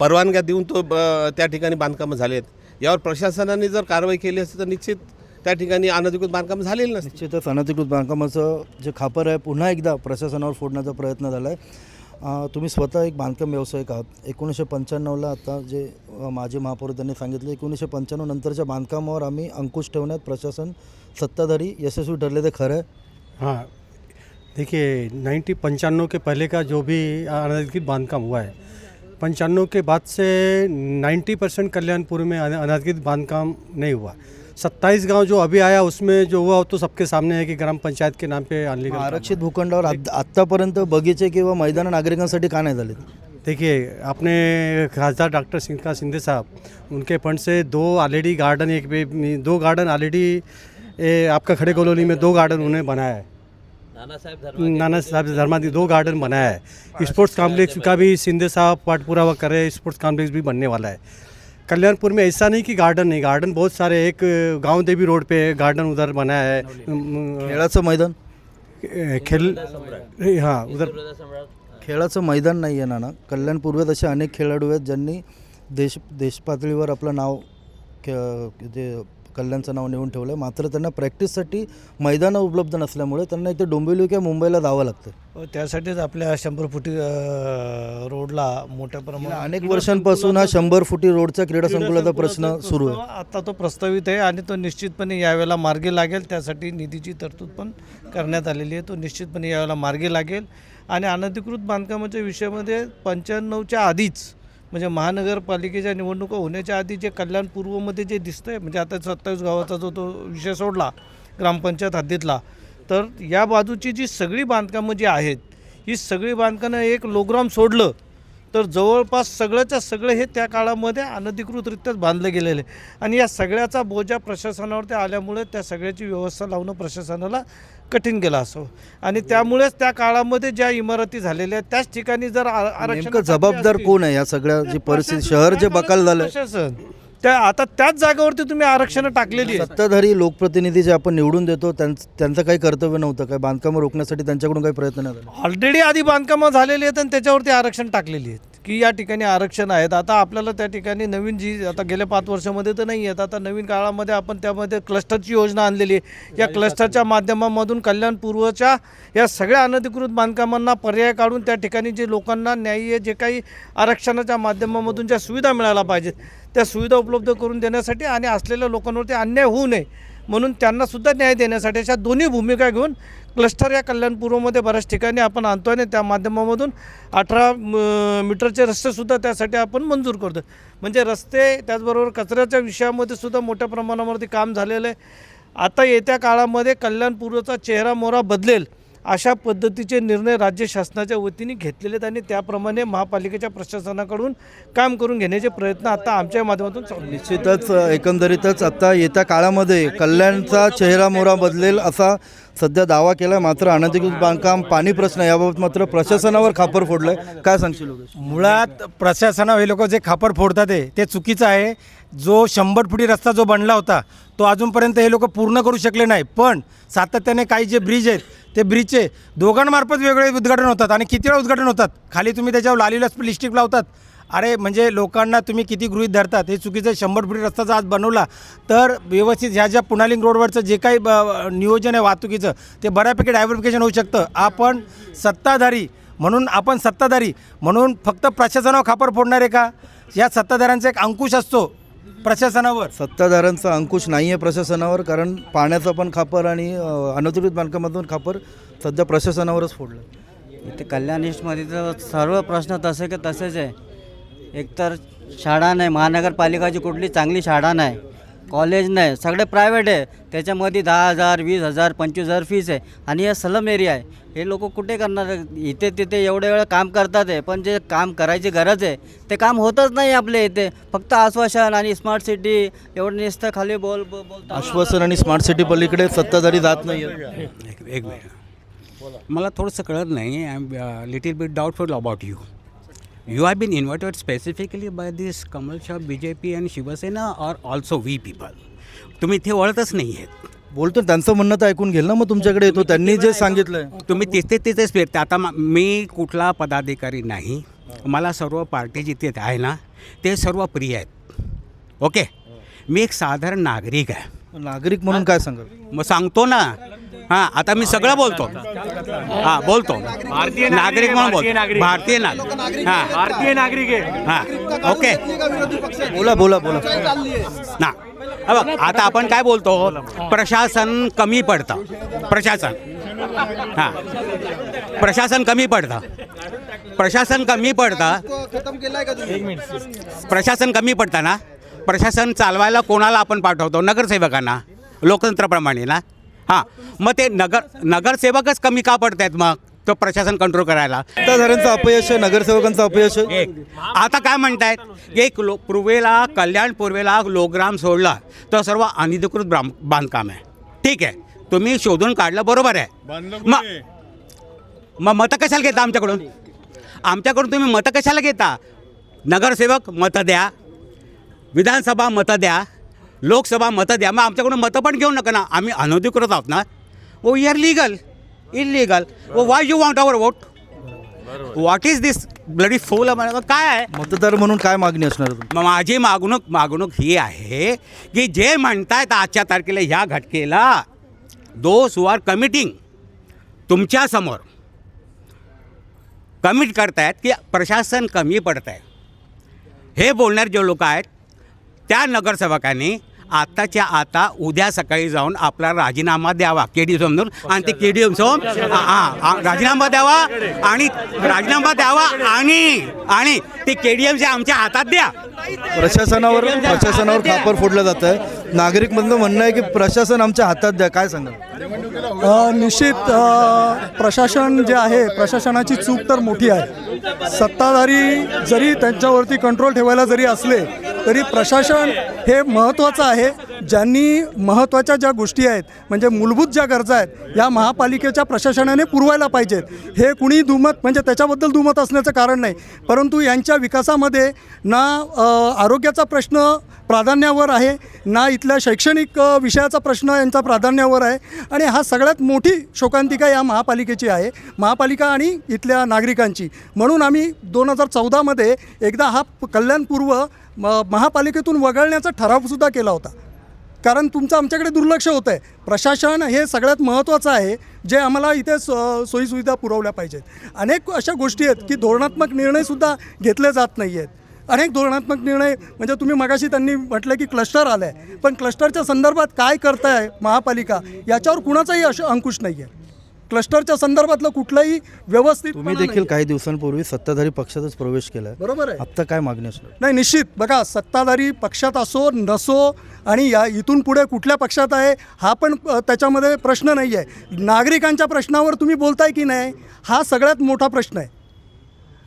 E: परवानग्या देऊन तो त्या ठिकाणी बांधकामं झाले आहेत. यावर प्रशासनाने जर कारवाई केली असती तर निश्चित त्या ठिकाणी अनधिकृत बांधकाम झालेलं नसतं.
A: निश्चितच अनधिकृत बांधकामाचं जे खापर आहे पुन्हा एकदा प्रशासनावर फोडण्याचा प्रयत्न झाला आहे. तुम्ही स्वतः एक बांधकाम व्यावसायिक आहात. 1995ला आता जे माजी महापौर त्यांनी सांगितलं, 1995 नंतरच्या बांधकामावर आम्ही अंकुश ठेवण्यात प्रशासन, सत्ताधारी यशस्वी ठरले, ते खरं आहे?
C: हाँ, देखिए 95 के पहले का जो भी अनधिकृत बांधकाम हुआ है, 95 के बाद से 90% कल्याणपुर में अनधिकृत बांधकाम नहीं हुआ. 27 गांव जो अभी आया उसमें जो हुआ तो सबके सामने है कि ग्राम पंचायत के नाम पे अनलीगल
A: आरक्षित भूखंडावर आत्तापर्यंत बगीचे किंवा मैदान नागरिकांसाठी का नाही झाले?
C: देखिए, अपने खासदार डॉक्टर सिंधे साहब, उनके फंड से 2 ऑलरेडी गार्डन, 2 गार्डन ऑलरेडी आपका खड़े कॉलोनी में 2 गार्डन उन्होंने बनाया है. नाना साहब धर्मादी 2 गार्डन बनाया है. स्पोर्ट्स कॉम्प्लेक्स का भी सिंधे साहब पाठपुरावा कर रहे हैं, स्पोर्ट्स कॉम्प्लेक्स भी बनने वाला है. कल्याणपुर में ऐसा नहीं कि गार्डन नहीं, गार्डन बहुत सारे. एक गांव देवी रोड पे गार्डन उधर बनाया है.
A: खेळाचं मैदान,
C: खेल, हाँ उधर
A: खेळाचं मैदान नाही आहे नाना. कल्याण पूर्वेत असे अनेक खेळाडू आहेत ज्यांनी देश पातळीवर आपलं नाव, जे कल्याणचं नाव नेऊन ठेवलं आहे, मात्र त्यांना प्रॅक्टिससाठी मैदानं उपलब्ध नसल्यामुळे त्यांना इथे डोंबिवली किंवा मुंबईला जावं लागतं.
B: त्यासाठीच आपल्या 100 फुटी रोडला मोठ्या प्रमाणात
A: अनेक वर्षांपासून हा 100 फुटी रोडचा क्रीडा संकुलाचा प्रश्न सुरू आहे.
B: आता तो प्रस्तावित आहे आणि तो निश्चितपणे यावेळेला मार्गी लागेल. त्यासाठी निधीची तरतूद पण करण्यात आलेली आहे. तो निश्चितपणे यावेळेला मार्गी लागेल. आणि अनधिकृत बांधकामाच्या विषयामध्ये 95च्या आधीच, म्हणजे महानगरपालिकेच्या निवडणुका होण्याच्या आधी जे कल्याण पूर्वमध्ये जे दिसतं आहे, म्हणजे आता 27 गावाचा जो तो विषय सोडला ग्रामपंचायत हद्दीतला, तर या बाजूची जी सगळी बांधकामं जी आहेत, ही सगळी बांधकामं एक लोग्राम सोडलं तर जवळपास सगळंच्या सगळं हे त्या काळामध्ये अनधिकृतरित्याच बांधलं गेलेलं आहे. आणि या सगळ्याचा बोजा प्रशासनावरती आल्यामुळे त्या सगळ्याची व्यवस्था लावणं प्रशासनाला कठीण गेलं असं. आणि त्यामुळेच त्या काळामध्ये ज्या इमारती झालेल्या आहेत त्याच ठिकाणी जर आरक्षण,
A: नेमकं जबाबदार कोण आहे या सगळ्या जी परिस्थिती, शहर जे बकाल झालं?
B: प्रशासन. त्या आता त्याच जागेवरती तुम्ही आरक्षणं टाकलेली आहेत.
A: सत्ताधारी लोकप्रतिनिधी जे आपण निवडून देतो त्यांचं काही कर्तव्य नव्हतं काय? बांधकामं रोखण्यासाठी त्यांच्याकडून काही प्रयत्न नाही झाले?
B: ऑलरेडी आधी बांधकामं झालेली आहेत आणि त्याच्यावरती आरक्षण टाकलेली आहेत. की या ठिकाणी आरक्षण आहेत. आता आपल्याला त्या ठिकाणी नवीन जी आता गेल्या 5 वर्षामध्ये तर नाही आहेत, आता नवीन काळामध्ये आपण त्यामध्ये क्लस्टरची योजना आणलेली आहे. या क्लस्टरच्या माध्यमामधून कल्याण पूर्वच्या या सगळ्या अनधिकृत बांधकामांना पर्याय काढून त्या ठिकाणी जे लोकांना न्याय्य जे काही आरक्षणाच्या माध्यमामधून ज्या सुविधा मिळायला पाहिजेत त्या सुविधा उपलब्ध करून देण्यासाठी आणि असलेल्या लोकांवरती अन्याय होऊ नये म्हणून त्यांनासुद्धा न्याय देण्यासाठी अशा दोन्ही भूमिका घेऊन क्लस्टर या कल्याणपूर्वमध्ये बऱ्याच ठिकाणी आपण आणतो आणि त्या माध्यमामधून 18 मीटरचे रस्तेसुद्धा त्यासाठी आपण मंजूर करतो. म्हणजे रस्ते त्याचबरोबर कचऱ्याच्या विषयामध्ये सुद्धा मोठ्या प्रमाणावरती काम झालेलं आहे. आता येत्या काळामध्ये कल्याणपूर्वचा चेहरा मोहरा बदलेल अशा पद्धतीचे निर्णय राज्य शासनाच्या वतीने घेतलेले आहेत आणि त्याप्रमाणे महापालिकेच्या प्रशासनाकडून काम करून घेण्याचे प्रयत्न आता आमच्या माध्यमातून चालू आहेत.
A: निश्चितच एकंदरीतच आता येत्या काळामध्ये कल्याणचा चेहरा मोहरा बदलेल असा सध्या दावा केला. मात्र अनधिकृत बांधकाम पाणी प्रश्न याबाबत मात्र प्रशासनावर खापर फोडलंय. काय सांगशील लोकेश?
H: मुळात प्रशासनावर हे लोक जे खापर फोडतात ते चुकीचं आहे. जो 100 फुटी रस्ता जो बनला होता तो अजूनपर्यंत हे लोक पूर्ण करू शकले नाही. पण सातत्याने काही जे ब्रिज आहेत ते ब्रिजचे दोघांमार्फत वेगळे उद्घाटन होतात आणि किती वेळा उद्घाटन होतात. खाली तुम्ही त्याच्यावर लालीला लिस्टिक लावतात. अरे म्हणजे लोकांना तुम्ही किती गृहीत धरतात. हे चुकीचं आहे. 100 फुटी रस्ता जर आज बनवला तर व्यवस्थित ह्या ज्या पुणालिंग रोडवरचं जे काही नियोजन आहे वाहतुकीचं ते बऱ्यापैकी डायव्हर्फिकेशन होऊ शकतं. आपण सत्ताधारी म्हणून फक्त प्रशासनावर खापर फोडणार आहे का? या सत्ताधाऱ्यांचा एक अंकुश असतो प्रशासनावर.
A: सत्ताधाऱ्यांचा अंकुश नाही आहे प्रशासनावर, कारण पाण्याचा पण खापर आणि अनधिकृत बांधकामातून खापर सध्या प्रशासनावरच फोडलं.
J: इथे कल्याण ईस्टमध्ये तर सर्व प्रश्न तसे की तसेच आहे. एकतर शाळा नाही, महानगरपालिकाची कुठली चांगली शाळा नाही, कॉलेज नाही, सगळे प्रायव्हेट आहे. त्याच्यामध्ये 10,000 20,000 25,000 फीस आहे आणि हे स्लम एरिया आहे. हे लोक कुठे करणार? इथे तिथे एवढे वेळ काम करतात आहे, पण जे काम करायची गरज आहे ते काम होतच नाही आपल्या इथे. फक्त आश्वासन आणि स्मार्ट सिटी एवढं नुसतं खाली बोलतात.
A: आश्वासन आणि स्मार्ट सिटी पलीकडे सत्ताधारी जात नाही आहेत.
K: एक मिनिट, मला थोडंसं कळत नाही. I am little bit doubtful about you. You have been invited specifically by this Kamal Shah, BJP and Shivasena or also we people? तुम्ही इथे वळतच नाही आहेत.
A: बोलतो त्यांचं म्हणणं तर ऐकून घेईल ना, मग तुमच्याकडे येतो. त्यांनी जे सांगितलंय
K: तुम्ही तिथेच फिरता. आता मी कुठला पदाधिकारी नाही. मला सर्व पार्टी जिथे आहे ना ते सर्व प्रिय आहेत. ओके, मी एक साधारण नागरिक आहे.
A: नागरिक म्हणून काय सांगाल?
K: मग सांगतो ना. हां, आता मी सगळं बोलतो. हां, बोलतो नागरिक म्हणून बोलतो. भारतीय नागरिक. हां,
B: भारतीय नागरिक आहे.
K: हां, ओके.
A: बोला
K: ना बघ, आता आपण काय बोलतो, प्रशासन कमी पडतं. प्रशासन कमी पडतं. ना प्रशासन चालवायला कोणाला आपण पाठवतो? नगरसेवकांना, लोकतंत्राप्रमाणे ना. हां, मग ते नगरसेवकच कमी का पडत आहेत मग तो प्रशासन कंट्रोल करायला?
A: सत्ताधाऱ्यांचं अपयश आहे, नगरसेवकांचं अपयश आहे.
K: आता काय म्हणतायत, एक कल्याण पूर्वेला लोकग्राम सोडला तर सर्व अनधिकृत बांधकाम आहे. ठीक आहे, तुम्ही शोधून काढलं, बरोबर आहे. मग मतं कशाला घेता आमच्याकडून तुम्ही मतं कशाला घेता? नगरसेवक मतं द्या, विधानसभा मतं द्या, लोकसभा मतं द्या. मग आमच्याकडून मतं पण घेऊ नका ना. आम्ही अनधिकृत आहोत ना. Oh we are illegal. Why you want our vote? What is this bloody fool? काय आहे?
A: मतदार म्हणून काय मागणी असणार?
K: माझी मागणूक ही आहे की जे म्हणतायत आजच्या तारखेला ह्या घटकेला दोस हू आर कमिटिंग तुमच्यासमोर कमिट करतायत की प्रशासन कमी पडत आहे, हे बोलणारे जे लोक आहेत त्या नगरसेवकांनी आत्ताच्या आता उद्या सकाळी जाऊन आपला राजीनामा द्यावा KDM समजून. आणि ते KDM राजीनामा द्यावा आणि ते KDMचे आमच्या हातात द्या.
A: प्रशासनावर खापर फोडलं जात आहे. नागरिकमधलं म्हणणं आहे की प्रशासन आमच्या हातात द्या. काय सांगाल?
I: निश्चित प्रशासन जे आहे, प्रशासनाची चूक तर मोठी आहे. सत्ताधारी जरी त्यांच्यावरती कंट्रोल ठेवायला जरी असले तरी प्रशासन हे महत्त्वाचं आहे. ज्यांनी महत्त्वाच्या ज्या गोष्टी आहेत म्हणजे मूलभूत ज्या गरजा आहेत या महापालिकेच्या प्रशासनाने पुरवायला पाहिजेत. हे कुणी दुमत म्हणजे त्याच्याबद्दल दुमत असण्याचं कारण नाही, परंतु यांच्या विकासामध्ये ना आरोग्याचा प्रश्न प्राधान्यावर आहे, ना इथल्या शैक्षणिक विषयाचा प्रश्न यांचा प्राधान्यावर आहे. आणि हा सगळ्यात मोठी शोकांतिका या महापालिकेची आहे, महापालिका आणि इथल्या नागरिकांची. म्हणून आम्ही 2014मध्ये एकदा हा कल्याणपूर्व महापालिकेतून वगळण्याचा ठरावसुद्धा केला होता, कारण तुमचं आमच्याकडे दुर्लक्ष होतं आहे. प्रशासन हे सगळ्यात महत्त्वाचं आहे जे आम्हाला इथे सोयीसुविधा पुरवल्या पाहिजेत. अनेक अशा गोष्टी आहेत की धोरणात्मक निर्णयसुद्धा घेतले जात नाही आहेत. अनेक धोरणात्मक निर्णय म्हणजे तुम्ही मगाशी त्यांनी म्हटलं की क्लस्टर आलं आहे, पण क्लस्टरच्या संदर्भात काय करताय महापालिका याच्यावर कुणाचाही अंकुश नाही आहे. क्लस्टरच्या संदर्भातलं कुठलंही व्यवस्थित
A: तुम्ही देखील काही दिवसांपूर्वी सत्ताधारी पक्षातच प्रवेश केला आहे,
I: बरोबर आहे.
A: आत्ता काय मागणी असणार?
I: नाही, निश्चित बघा, सत्ताधारी पक्षात असो नसो आणि या इथून पुढे कुठल्या पक्षात आहे हा पण त्याच्यामध्ये प्रश्न नाही आहे. नागरिकांच्या प्रश्नावर तुम्ही बोलताय की नाही हा सगळ्यात मोठा प्रश्न आहे.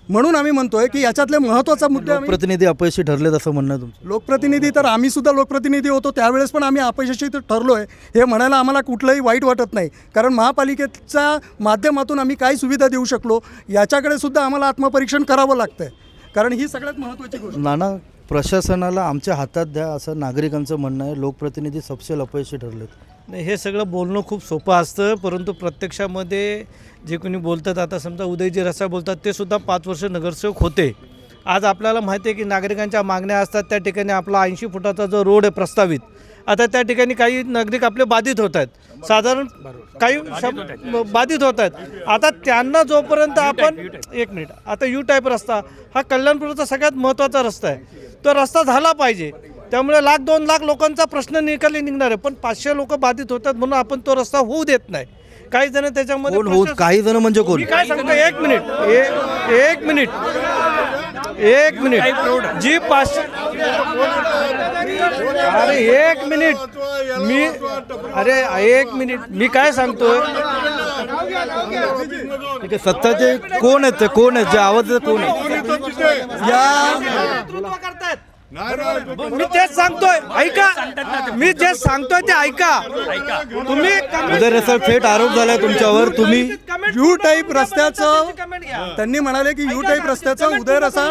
I: म्हणून आम्ही म्हणतोय की याच्यातले महत्त्वाचा मुद्दे
A: प्रतिनिधी अपयशी ठरलेत असं म्हणणं आहे तुमचं?
I: लोकप्रतिनिधी तर आम्ही सुद्धा लोकप्रतिनिधी होतो त्यावेळेस पण आम्ही अपयशी ठरलो आहे हे म्हणायला आम्हाला कुठलंही वाईट वाटत नाही, कारण महापालिकेच्या माध्यमातून आम्ही काय सुविधा देऊ शकलो याच्याकडे सुद्धा आम्हाला आत्मपरीक्षण करावं लागतं आहे, कारण ही सगळ्यात महत्त्वाची गोष्ट.
A: नाना, प्रशासनाला आमच्या हातात द्या असं नागरिकांचं म्हणणं आहे. लोकप्रतिनिधी सपशेल अपयशी ठरलेत.
B: नाही, हे सगळं बोलणं खूप सोपं असतं, परंतु प्रत्यक्षामध्ये जे कोणी बोलतात, आता समजा उदयजी रसा बोलतात ते सुद्धा 5 वर्ष नगरसेवक होते. आज आपल्याला माहिती आहे की नागरिकांच्या मागण्या असतात, त्या ठिकाणी आपला 80 फुटाचा जो रोड आहे प्रस्तावित, आता त्या ठिकाणी काही नागरिक आपले बाधित होत आहेत, साधारण काही बाधित होत आहेत. आता त्यांना जोपर्यंत आपण एक मिनिट, आता यू टाईप रस्ता हा कल्याणपूरचा सगळ्यात महत्त्वाचा रस्ता आहे, तो रस्ता झाला पाहिजे. त्यामुळे 1,00,000-2 लाख लोकांचा प्रश्न निकाली निघणार आहे, पण 500 लोक बाधित होतात म्हणून आपण तो रस्ता होऊ देत नाही. काही जण त्याच्यामध्ये
A: काही जण म्हणजे कोण?
B: मी काय सांगतो, एक मिनिट जी 500 अरे एक मिनिट मी काय सांगतोय,
A: ठीक आहे, सत्ताचे कोण आहेत ते? कोण आहेत जे आवाज देतात? कोण आहे?
B: मी तेच सांगतोय, ऐका, मी जे सांगतोय ते ऐका. तुम्ही
A: उदय रसा थेट आरोप झालाय तुमच्यावर, तुम्ही
I: यू टाईप रस्त्याचं त्यांनी म्हणाले की यू टाईप रस्त्याचं उदय रसा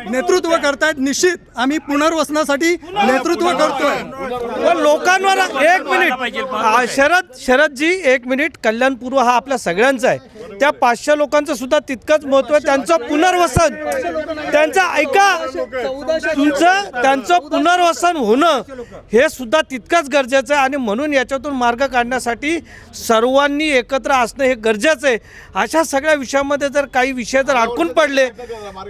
I: नेतृत्व करतायत. निश्चित आम्ही पुनर्वसनासाठी नेतृत्व करतोय,
B: पण लोकांवर एक मिनिट शरदजी एक मिनिट, कल्याणपूर्व हा आपल्या सगळ्यांचा आहे, त्या 500 लोकांचं सुद्धा तितकंच महत्त्व आहे. त्यांचं पुनर्वसन, त्यांचं ऐका, त्यांचं पुनर्वसन होणं हे सुद्धा तितकंच गरजेचं आहे. आणि म्हणून याच्यातून मार्ग काढण्यासाठी सर्वांनी एकत्र असणं हे गरजेचं आहे. अशा सगळ्या विषयामध्ये जर काही विषय जर अडकून पडले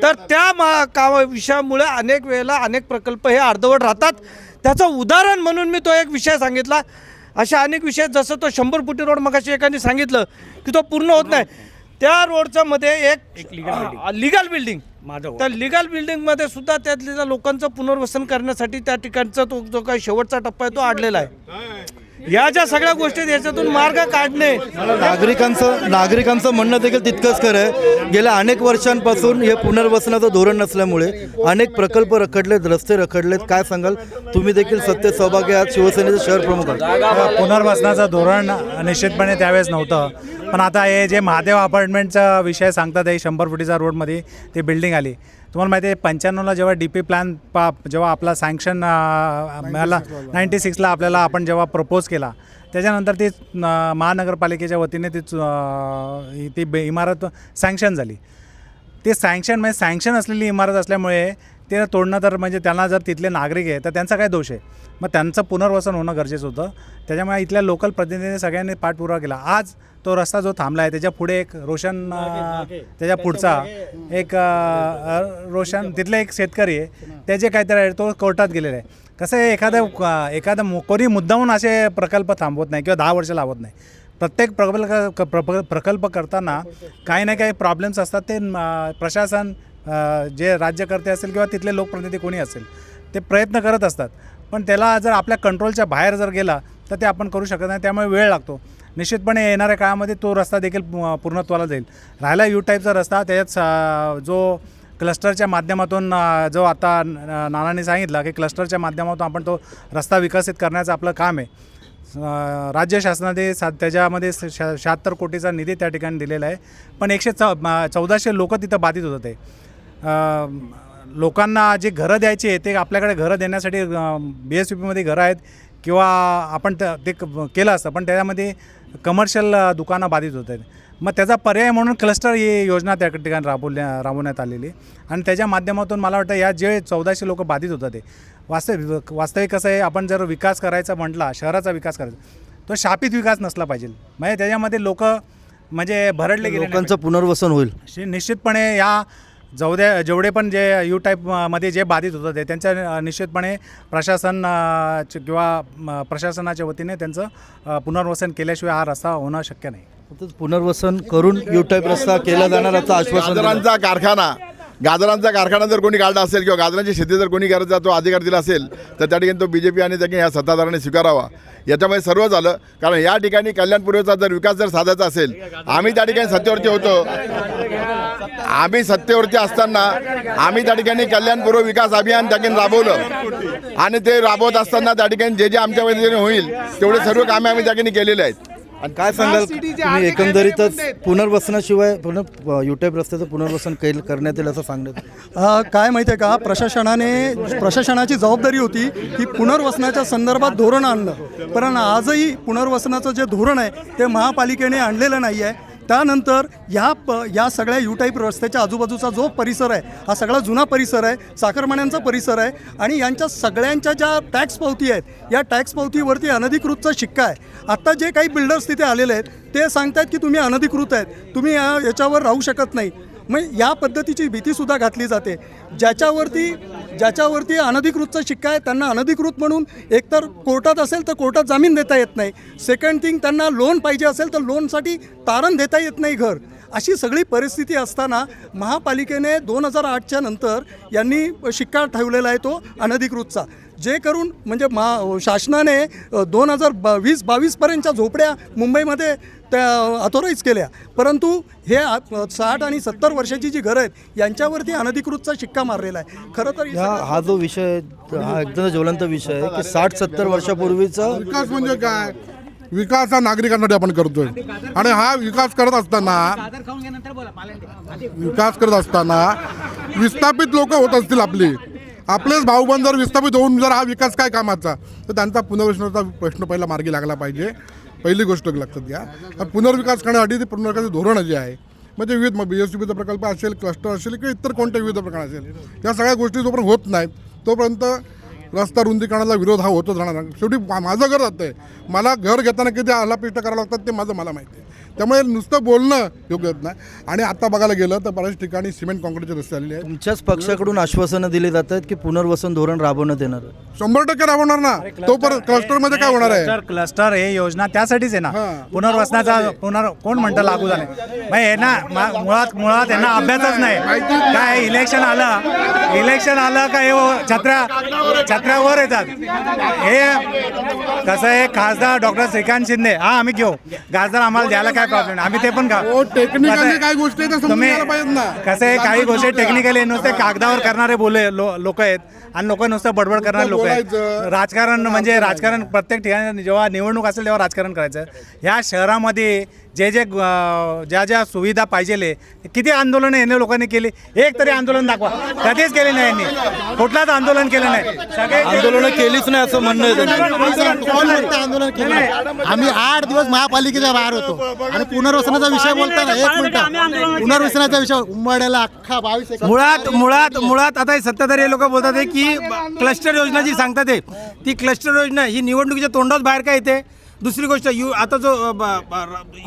B: तर त्या विषयामुळे अनेक वेळेला अनेक प्रकल्प हे अर्धवट राहतात. त्याचं उदाहरण म्हणून मी तो एक विषय सांगितला. अशा अनेक विषय, जसं तो 100 फुटी रोड मगाशी एकाने सांगितलं की तो पूर्ण होत नाही, त्या रोडच्या मध्ये एक लिगल बिल्डिंग, त्या लिगल बिल्डिंगमध्ये सुद्धा त्यातल्या लोकांचं पुनर्वसन करण्यासाठी त्या ठिकाणचा तो जो काही शेवटचा टप्पा आहे तो अडलेला आहे. या ज्या सगळ्या गोष्टी याच्यातून मार्ग काढणे,
A: नागरिकांचं म्हणणं देखील तितकंच खरं आहे. गेल्या अनेक वर्षांपासून हे पुनर्वसनाचं धोरण नसल्यामुळे अनेक प्रकल्प रखडलेत, रस्ते रखडलेत. काय सांगाल? तुम्ही देखील सत्तेत सहभागी आहात, शिवसेनेचे शहर प्रमुख आहात.
D: पुनर्वसनाचं धोरण निश्चितपणे त्यावेळेस नव्हतं, पण आता हे जे महादेव अपार्टमेंटचा विषय सांगतात, हे 100 फुटीचा रोडमध्ये ती बिल्डिंग आली. तुम्हाला माहिती आहे 95ला जेव्हा DP प्लॅन जेव्हा आपला सँक्शन मिळाला, 96ला आपल्याला आपण जेव्हा प्रपोज केला, त्याच्यानंतर ती महानगरपालिकेच्या वतीने ती इमारत सँक्शन झाली. ते सँक्शन असलेली इमारत असल्यामुळे ते तोडणं, तर म्हणजे त्यांना जर तिथले नागरिक आहे तर त्यांचा काय दोष आहे? मग त्यांचं पुनर्वसन होणं गरजेचं होतं. त्याच्यामुळे इथल्या लोकल प्रतिनिधींनी सगळ्यांनी पाठपुरावा केला. आज तो रस्ता जो थांबला आहे त्याच्या पुढे एक रोशन, त्याच्या पुढचा एक रोशन, तिथले एक शेतकरी आहे, त्याचे काहीतरी आहे, तो कोर्टात गेलेला आहे. कसं आहे, एखादा कोणी मुद्दामून असे प्रकल्प थांबवत नाही किंवा 10 वर्ष लावत नाही. प्रत्येक प्रकल्प करताना काही ना काही प्रॉब्लेम्स असतात. ते प्रशासन, जे राज्यकर्ते असेल किंवा तिथले लोकप्रतिनिधी कोणी असेल, ते प्रयत्न करत असतात, पण त्याला जर आपल्या कंट्रोलच्या बाहेर जर गेला तर ते आपण करू शकत नाही. त्यामुळे वेळ लागतो. निश्चितपणे येणाऱ्या काळामध्ये तो रस्ता देखील पूर्णत्वाला जाईल. राहिला यू टाईपचा रस्ता, त्याच्यात जो क्लस्टरच्या माध्यमातून जो आता नानांनी सांगितलं की क्लस्टरच्या माध्यमातून आपण तो रस्ता विकसित करण्याचं आपलं काम आहे. राज्य शासनाने त्याच्यामध्ये 76 कोटीचा निधी त्या ठिकाणी दिलेला आहे. पण 1400 लोक तिथं बाधित होत होते. लोकांना जे घरं द्यायची आहे ते आपल्याकडे घरं देण्यासाठी BSVPमध्ये घरं आहेत किंवा आपण ते केलं असतं, पण त्याच्यामध्ये कमर्शियल दुकानं बाधित होत आहेत. मग त्याचा पर्याय म्हणून क्लस्टर ही योजना त्या ठिकाणी राबवण्यात आलेली आणि त्याच्या माध्यमातून मला वाटतं या जे 1400 लोक बाधित होतात ते वास्तविक कसं आहे, आपण जर विकास करायचा म्हटला, शहराचा विकास करायचा, तो शापित विकास नसला पाहिजे. म्हणजे त्याच्यामध्ये लोक म्हणजे भरडले गेले,
A: लोकांचं पुनर्वसन होईल.
D: निश्चितपणे या जेवढे पण जे यू टाईपमध्ये जे बाधित होतात ते त्यांच्या निश्चितपणे प्रशासन किंवा प्रशासनाच्या वतीने त्यांचं पुनर्वसन केल्याशिवाय हा रस्ता होणं शक्य नाही.
A: पुनर्वसन करून यू टाईप रस्ता केला जाणार असं आश्वासन दिलं.
L: गाजरांचा कारखाना जर कोणी काढला असेल किंवा गाजरांची शेती जर कोणी करायचा तो अधिकार दिला असेल तर त्या ठिकाणी तो BJP आणि त्या ह्या सत्ताधाऱ्यांनी स्वीकारावा. याच्यामध्ये सर्व झालं, कारण या ठिकाणी कल्याणपूर्वेचा जर विकास जर साधायचा असेल, आम्ही त्या ठिकाणी सत्तेवरती होतो, आम्ही सत्तेवरती असताना आम्ही त्या ठिकाणी कल्याणपूर्व विकास अभियान त्या ठिकाणी राबवलं आणि ते राबवत असताना त्या ठिकाणी जे जे आमच्या वतीने होईल तेवढे सर्व कामे आम्ही त्या ठिकाणी केलेले आहेत.
A: आणि काय सांगाल तुम्ही एकंदरीतच पुनर्वसनाशिवाय यू टाईप रस्त्याचं पुनर्वसन करण्यात येईल असं सांगण्यात
I: काय माहिती आहे का, प्रशासनाची जबाबदारी होती की पुनर्वसनाच्या संदर्भात धोरण आणलं, पण आजही पुनर्वसनाचं जे धोरण आहे ते महापालिकेने आणलेलं नाही आहे. त्यानंतर या सगळ्या यू टाईप रस्त्याच्या आजूबाजूचा जो परिसर आहे हा सगळा जुना परिसर आहे, चाकरमान्यांचा परिसर आहे आणि यांच्या सगळ्यांच्या ज्या टॅक्स पावती आहेत या टॅक्स पावतीवरती अनधिकृतचा शिक्का आहे. आत्ता जे काही बिल्डर्स तिथे आलेले आहेत ते सांगतात की तुम्ही अनधिकृत आहेत, तुम्ही याच्यावर राहू शकत नाही. मग या पद्धतीची भीतीसुद्धा घातली जाते. ज्याच्यावरती अनधिकृतचा शिक्का आहे त्यांना अनधिकृत म्हणून एकतर कोर्टात असेल तर कोर्टात जामीन देता येत नाही. सेकंड थिंग, त्यांना लोन पाहिजे असेल तर लोनसाठी तारण देता येत नाही घर. अशी सगळी परिस्थिती असताना महापालिकेने 2008च्या नंतर यांनी शिक्का ठेवलेला आहे तो अनधिकृतचा, जे करून म्हणजे शासनाने 2020-22पर्यंतच्या झोपड्या मुंबईमध्ये त्या ऑथोराईज केल्या, परंतु हे 60 आणि 70 वर्षाची जी घरं आहेत यांच्यावरती अनधिकृतचा शिक्का मारलेला आहे. खरं तर
A: हा जो विषय हा एकदम ज्वलंत विषय आहे की 60-70 वर्षापूर्वीचा
F: विकास म्हणजे काय, विकास हा नागरिकांसाठी आपण करतोय आणि हा विकास करत असताना विस्थापित लोक होत असतील, आपलेच भाऊबंद जर विस्थापित होऊन जर हा विकास काय कामाचा, तर त्यांचा पुनर्वसनाचा प्रश्न पहिला मार्गी लागला पाहिजे. पहिली गोष्ट लक्षात घ्या, पुनर्विकास करण्यासाठी ते पुनर्विकास धोरण जे आहे म्हणजे विविध BSVPचा प्रकल्प असेल, क्लस्टर असेल किंवा इतर कोणत्या विविध प्रकार असेल, या सगळ्या गोष्टी जोपर्यंत होत नाहीत तोपर्यंत रस्ता रुंदीकरणाला विरोध हा होतच राहणार. शेवटी माझं घर जातं आहे, मला घर घेताना किती आलापिष्ट करावं लागतात ते मला माहिती आहे. त्यामुळे नुसतं बोलणं योग्य होत नाही. आणि आता बघायला गेलं तर बऱ्याच ठिकाणी सिमेंट कॉन्क्रीटचे रस्ते आलेले आहेत.
A: तुमच्याच पक्षाकडून आश्वासनं दिली जातात की पुनर्वसन धोरण राबवण्यात येणार आहे.
F: 100% राबवणार ना. तो पण क्लस्टरमध्ये काय होणार आहे,
D: क्लस्टर हे योजना त्यासाठीच आहे ना, पुनर्वसनाचा कोण म्हणतं लागू झालं मग हे ना, मुळात यांना अभ्यासच नाही. काय इलेक्शन आलं का हे छत्र्यावर येतात. हे कसं आहे, खासदार डॉक्टर श्रीकांत शिंदे आम्ही घेऊ, खासदार आम्हाला द्यायला काय प्रॉब्लेम, आम्ही ते पण
F: टेक्निकली काय गोष्टी आहेत त्या समजून घ्यायला पाहिजेत ना.
D: कसं आहे, काही गोष्टी टेक्निकली नुसते कागदावर करणारे लोक आहेत आणि लोक नुसतं बडबड करणारे लोक आहेत. राजकारण प्रत्येक ठिकाणी जेव्हा निवडणूक असेल तेव्हा राजकारण करायचं. ह्या शहरामध्ये ज्या सुविधा पाहिजे, किती आंदोलनं यांनी लोकांनी केली, एक तरी आंदोलन दाखवा. कधीच केले नाही यांनी, कुठलाच आंदोलन केलं नाही. सगळे
A: आंदोलनं केलीच नाही असं म्हणणं आहे.
M: आंदोलन केलं. आम्ही 8 दिवस महापालिकेच्या बाहेर होतो आणि पुनर्वसनाचा विषय बोलताना 1 मिनिट, पुनर्वसनाचा विषय उंबरड्याला अख्खा 22
H: मुळात आता हे सत्ताधारी लोक बोलतात आहे की क्लस्टर योजना जी सांगतात आहे ती क्लस्टर योजना ही निवडणुकीच्या तोंडात बाहेर काय येते. दुसरी गोष्ट आता जो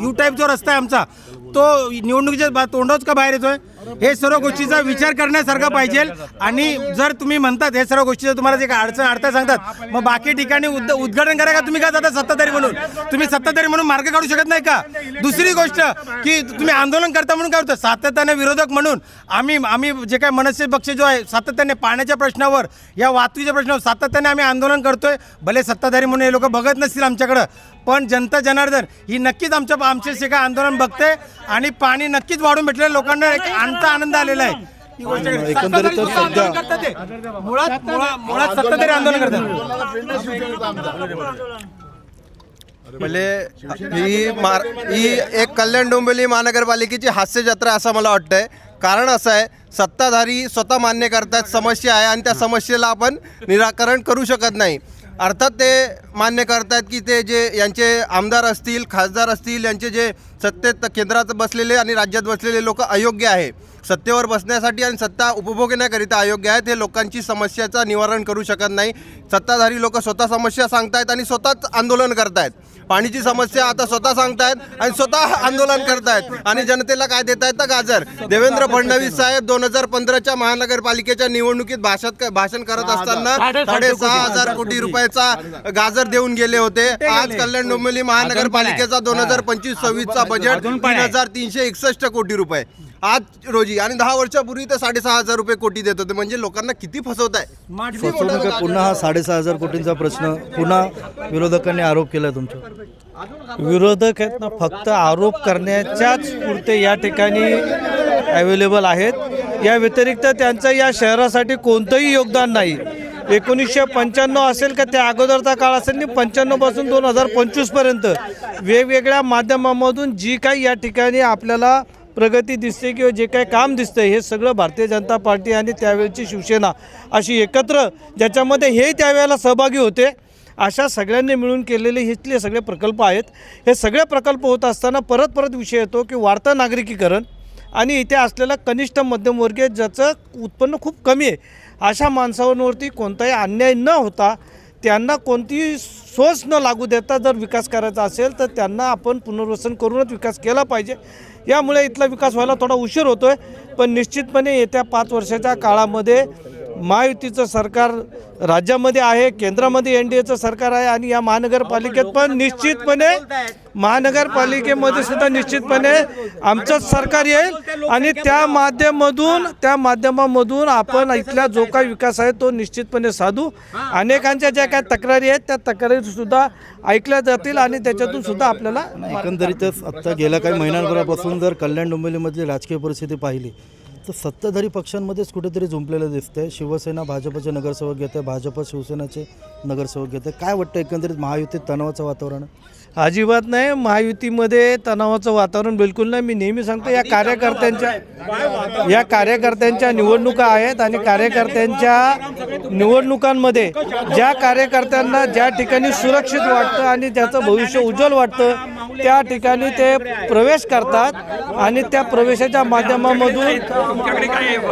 H: यू टाईप जो रस्ता आहे आमचा तो निवडणुकीच्या तोंडात का बाहेर येतोय, हे सर्व गोष्टीचा विचार करण्यासारखा पाहिजे. आणि जर तुम्ही म्हणतात हे सर्व गोष्टीचं तुम्हाला जे काय अडथळा सांगतात, मग बाकी ठिकाणी उद्घाटन करा का तुम्ही काय जाता सत्ताधारी म्हणून, तुम्ही सत्ताधारी म्हणून मार्ग काढू शकत नाही का. दुसरी गोष्ट की तुम्ही आंदोलन करता म्हणून काय होतं, सातत्याने विरोधक म्हणून आम्ही जे काय मनसे पक्ष जो आहे सातत्याने पाण्याच्या प्रश्नावर या वाहतुकीच्या प्रश्नावर सातत्याने आम्ही आंदोलन करतोय. भले सत्ताधारी म्हणून हे लोक बघत नसतील आमच्याकडं, पण जनता जनार्दन ही नक्कीच आमचे जे काय आंदोलन बघते आणि पाणी नक्कीच वाढून भेटलेल्या लोकांना एक आनंद आलेला आहे.
A: एकंदरीतच सध्या
N: म्हणजे ही एक कल्याण डोंबिवली महानगरपालिकेची हास्य जत्रा असं मला वाटतंय. कारण असं आहे, सत्ताधारी स्वतः मान्य करतात समस्या आहे आणि त्या समस्येला आपण निराकरण करू शकत नाही. अर्थात ते मान्य करतात की ते जे यांचे आमदार असतील, खासदार असतील, यांचे जे सत्तेत केंद्रात बसलेले आणि राज्यात बसलेले लोक अयोग्य आहे. सत्तेवर बसण्यासाठी आणि सत्ता उपभोगण्याकरिता अयोग्य आहेत. हे लोकांची समस्याचं निवारण करू शकत नाही. सत्ताधारी लोक स्वतः समस्या सांगतायत आणि स्वतःच आंदोलन करतायत. पाणीची समस्या आता स्वतः सांगतायत आणि स्वतः आंदोलन करतायत आणि जनतेला काय देत आहेत तर गाजर. देवेंद्र फडणवीस साहेब 2015च्या महानगरपालिकेच्या निवडणुकीत भाषण करत असताना 6,500 कोटी रुपयाचा गाजर देऊन गेले होते. आज कल्याण डोंबिवली महानगरपालिकेचा 2025-26चा बजेट 3,361 कोटी रुपये आज रोजी आणि 10 वर्षापूर्वी ते 6,500 कोटी देत होते. म्हणजे लोकांना किती फसवताय.
A: फसवणूक आहे. पुन्हा हा 6,500 कोटींचा प्रश्न पुन्हा विरोधकांनी आरोप केला तुमच्यावर.
B: विरोधक आहेत ना, फक्त आरोप करण्याच्याच पुरते या ठिकाणी अवेलेबल आहेत. या व्यतिरिक्त त्यांचं या शहरासाठी कोणतंही योगदान नाही. 1995 असेल का त्या अगोदरचा काळ असेल आणि 95पासून 2025पर्यंत वेगवेगळ्या माध्यमांमधून जी काही या ठिकाणी आपल्याला प्रगती दिसते किंवा जे काही काम दिसतं हे सगळं भारतीय जनता पार्टी आणि त्यावेळची शिवसेना अशी एकत्र, ज्याच्यामध्ये हे त्यावेळेला सहभागी होते, अशा सगळ्यांनी मिळून केलेले इथले सगळे प्रकल्प आहेत. हे सगळे प्रकल्प होत असताना परत विषय येतो की वाढतं नागरिकीकरण आणि इथे असलेला कनिष्ठ मध्यमवर्गीय ज्याचं उत्पन्न खूप कमी आहे, अशा माणसांवरती कोणताही अन्याय न होता त्यांना कोणतीही सोच न लागू देता जर विकास करायचा असेल तर त्यांना आपण पुनर्वसन करूनच विकास केला पाहिजे. यामुळे इथला विकास व्हायला थोडा उशीर होतो आहे, पण निश्चितपणे येत्या 5 वर्षाच्या काळामध्ये महायुतीचं सरकार राज्यामध्ये आहे, केंद्रामध्ये NDAचं सरकार आहे आणि या महानगरपालिकेत पण निश्चितपणे महानगरपालिकेमध्ये सुद्धा निश्चितपणे आमचंच सरकार येईल आणि त्या माध्यमामधून आपण इथला जो काही विकास आहे तो निश्चितपणे साधू. अनेकांच्या ज्या काही तक्रारी आहेत त्या तक्रारी सुद्धा ऐकल्या जातील आणि त्याच्यातून सुद्धा आपल्याला
A: एकंदरीतच आत्ता गेल्या काही महिन्यांभरापासून जर कल्याण डोंबिवलीमधली राजकीय परिस्थिती पाहिली तर सत्ताधारी पक्षांमध्येच कुठेतरी झुंपलेलं दिसतंय. शिवसेना भाजपचे नगरसेवक घेते, भाजप शिवसेनेचे नगरसेवक घेते. काय वाटतं एकंदरीत महायुतीत तणावाचं वातावरण?
B: अजिबात नाही. महायुतीमध्ये तणावाचं वातावरण बिलकुल नाही. मी नेहमी सांगतो या कार्यकर्त्यांच्या निवडणुका आहेत आणि कार्यकर्त्यांच्या निवडणुकांमध्ये ज्या कार्यकर्त्यांना ज्या ठिकाणी सुरक्षित वाटतं आणि त्याचं भविष्य उज्ज्वल वाटतं त्या ठिकाणी ते प्रवेश करतात आणि त्या प्रवेशाच्या माध्यमामधून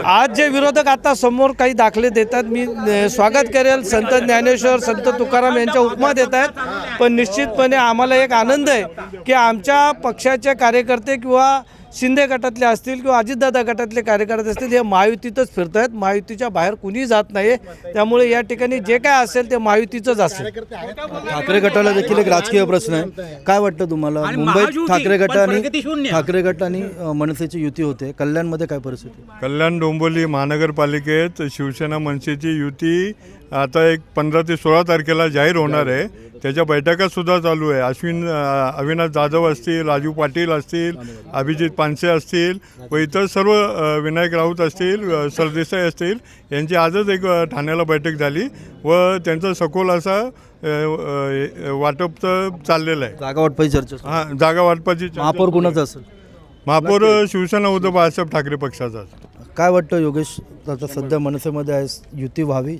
B: आज जे विरोधक आता समोर काही दाखले देतात, मी स्वागत करेल. संत ज्ञानेश्वर, संत तुकाराम यांच्या उपमा देत आहेत, पण निश्चितपणे आम्हाला एक आनंद आहे की आमच्या पक्षाचे कार्यकर्ते किंवा शिंदे गटातले असतील किंवा अजितदादा गटातले कार्यकर्ते असतील हे महायुतीतच फिरत आहेत. महायुतीच्या बाहेर कुणी जात नाही. त्यामुळे या ठिकाणी जे काय असेल ते महायुतीचंच असेल.
A: ठाकरे गटाला देखील एक राजकीय प्रश्न आहे. काय वाटतं तुम्हाला? मुंबईत ठाकरे गट आणि मनसेची युती होते, कल्याणमध्ये काय परिस्थिती?
G: कल्याण डोंबिवली महानगरपालिकेत शिवसेना मनसेची युती आता एक 15 ते 16 तारखेला जाहीर होणार आहे. त्याच्या बैठकासुद्धा चालू आहे. अविनाश जाधव असतील, राजू पाटील असतील, अभिजित पानसे असतील व इतर सर्व विनायक राऊत असतील, सरदेसाई असतील, यांची आजच एक ठाण्याला बैठक झाली व त्यांचा सखोल असा वाटपचं चाललेलं आहे.
A: जागा वाटपाची चर्चा?
G: हां, जागा वाटपाची.
A: महापौर कोणाचा असेल?
G: महापौर शिवसेना उद्धव बाळासाहेब ठाकरे पक्षाचा.
A: काय वाटतं योगेश, आता सध्या मनसेमध्ये आहे, युती व्हावी?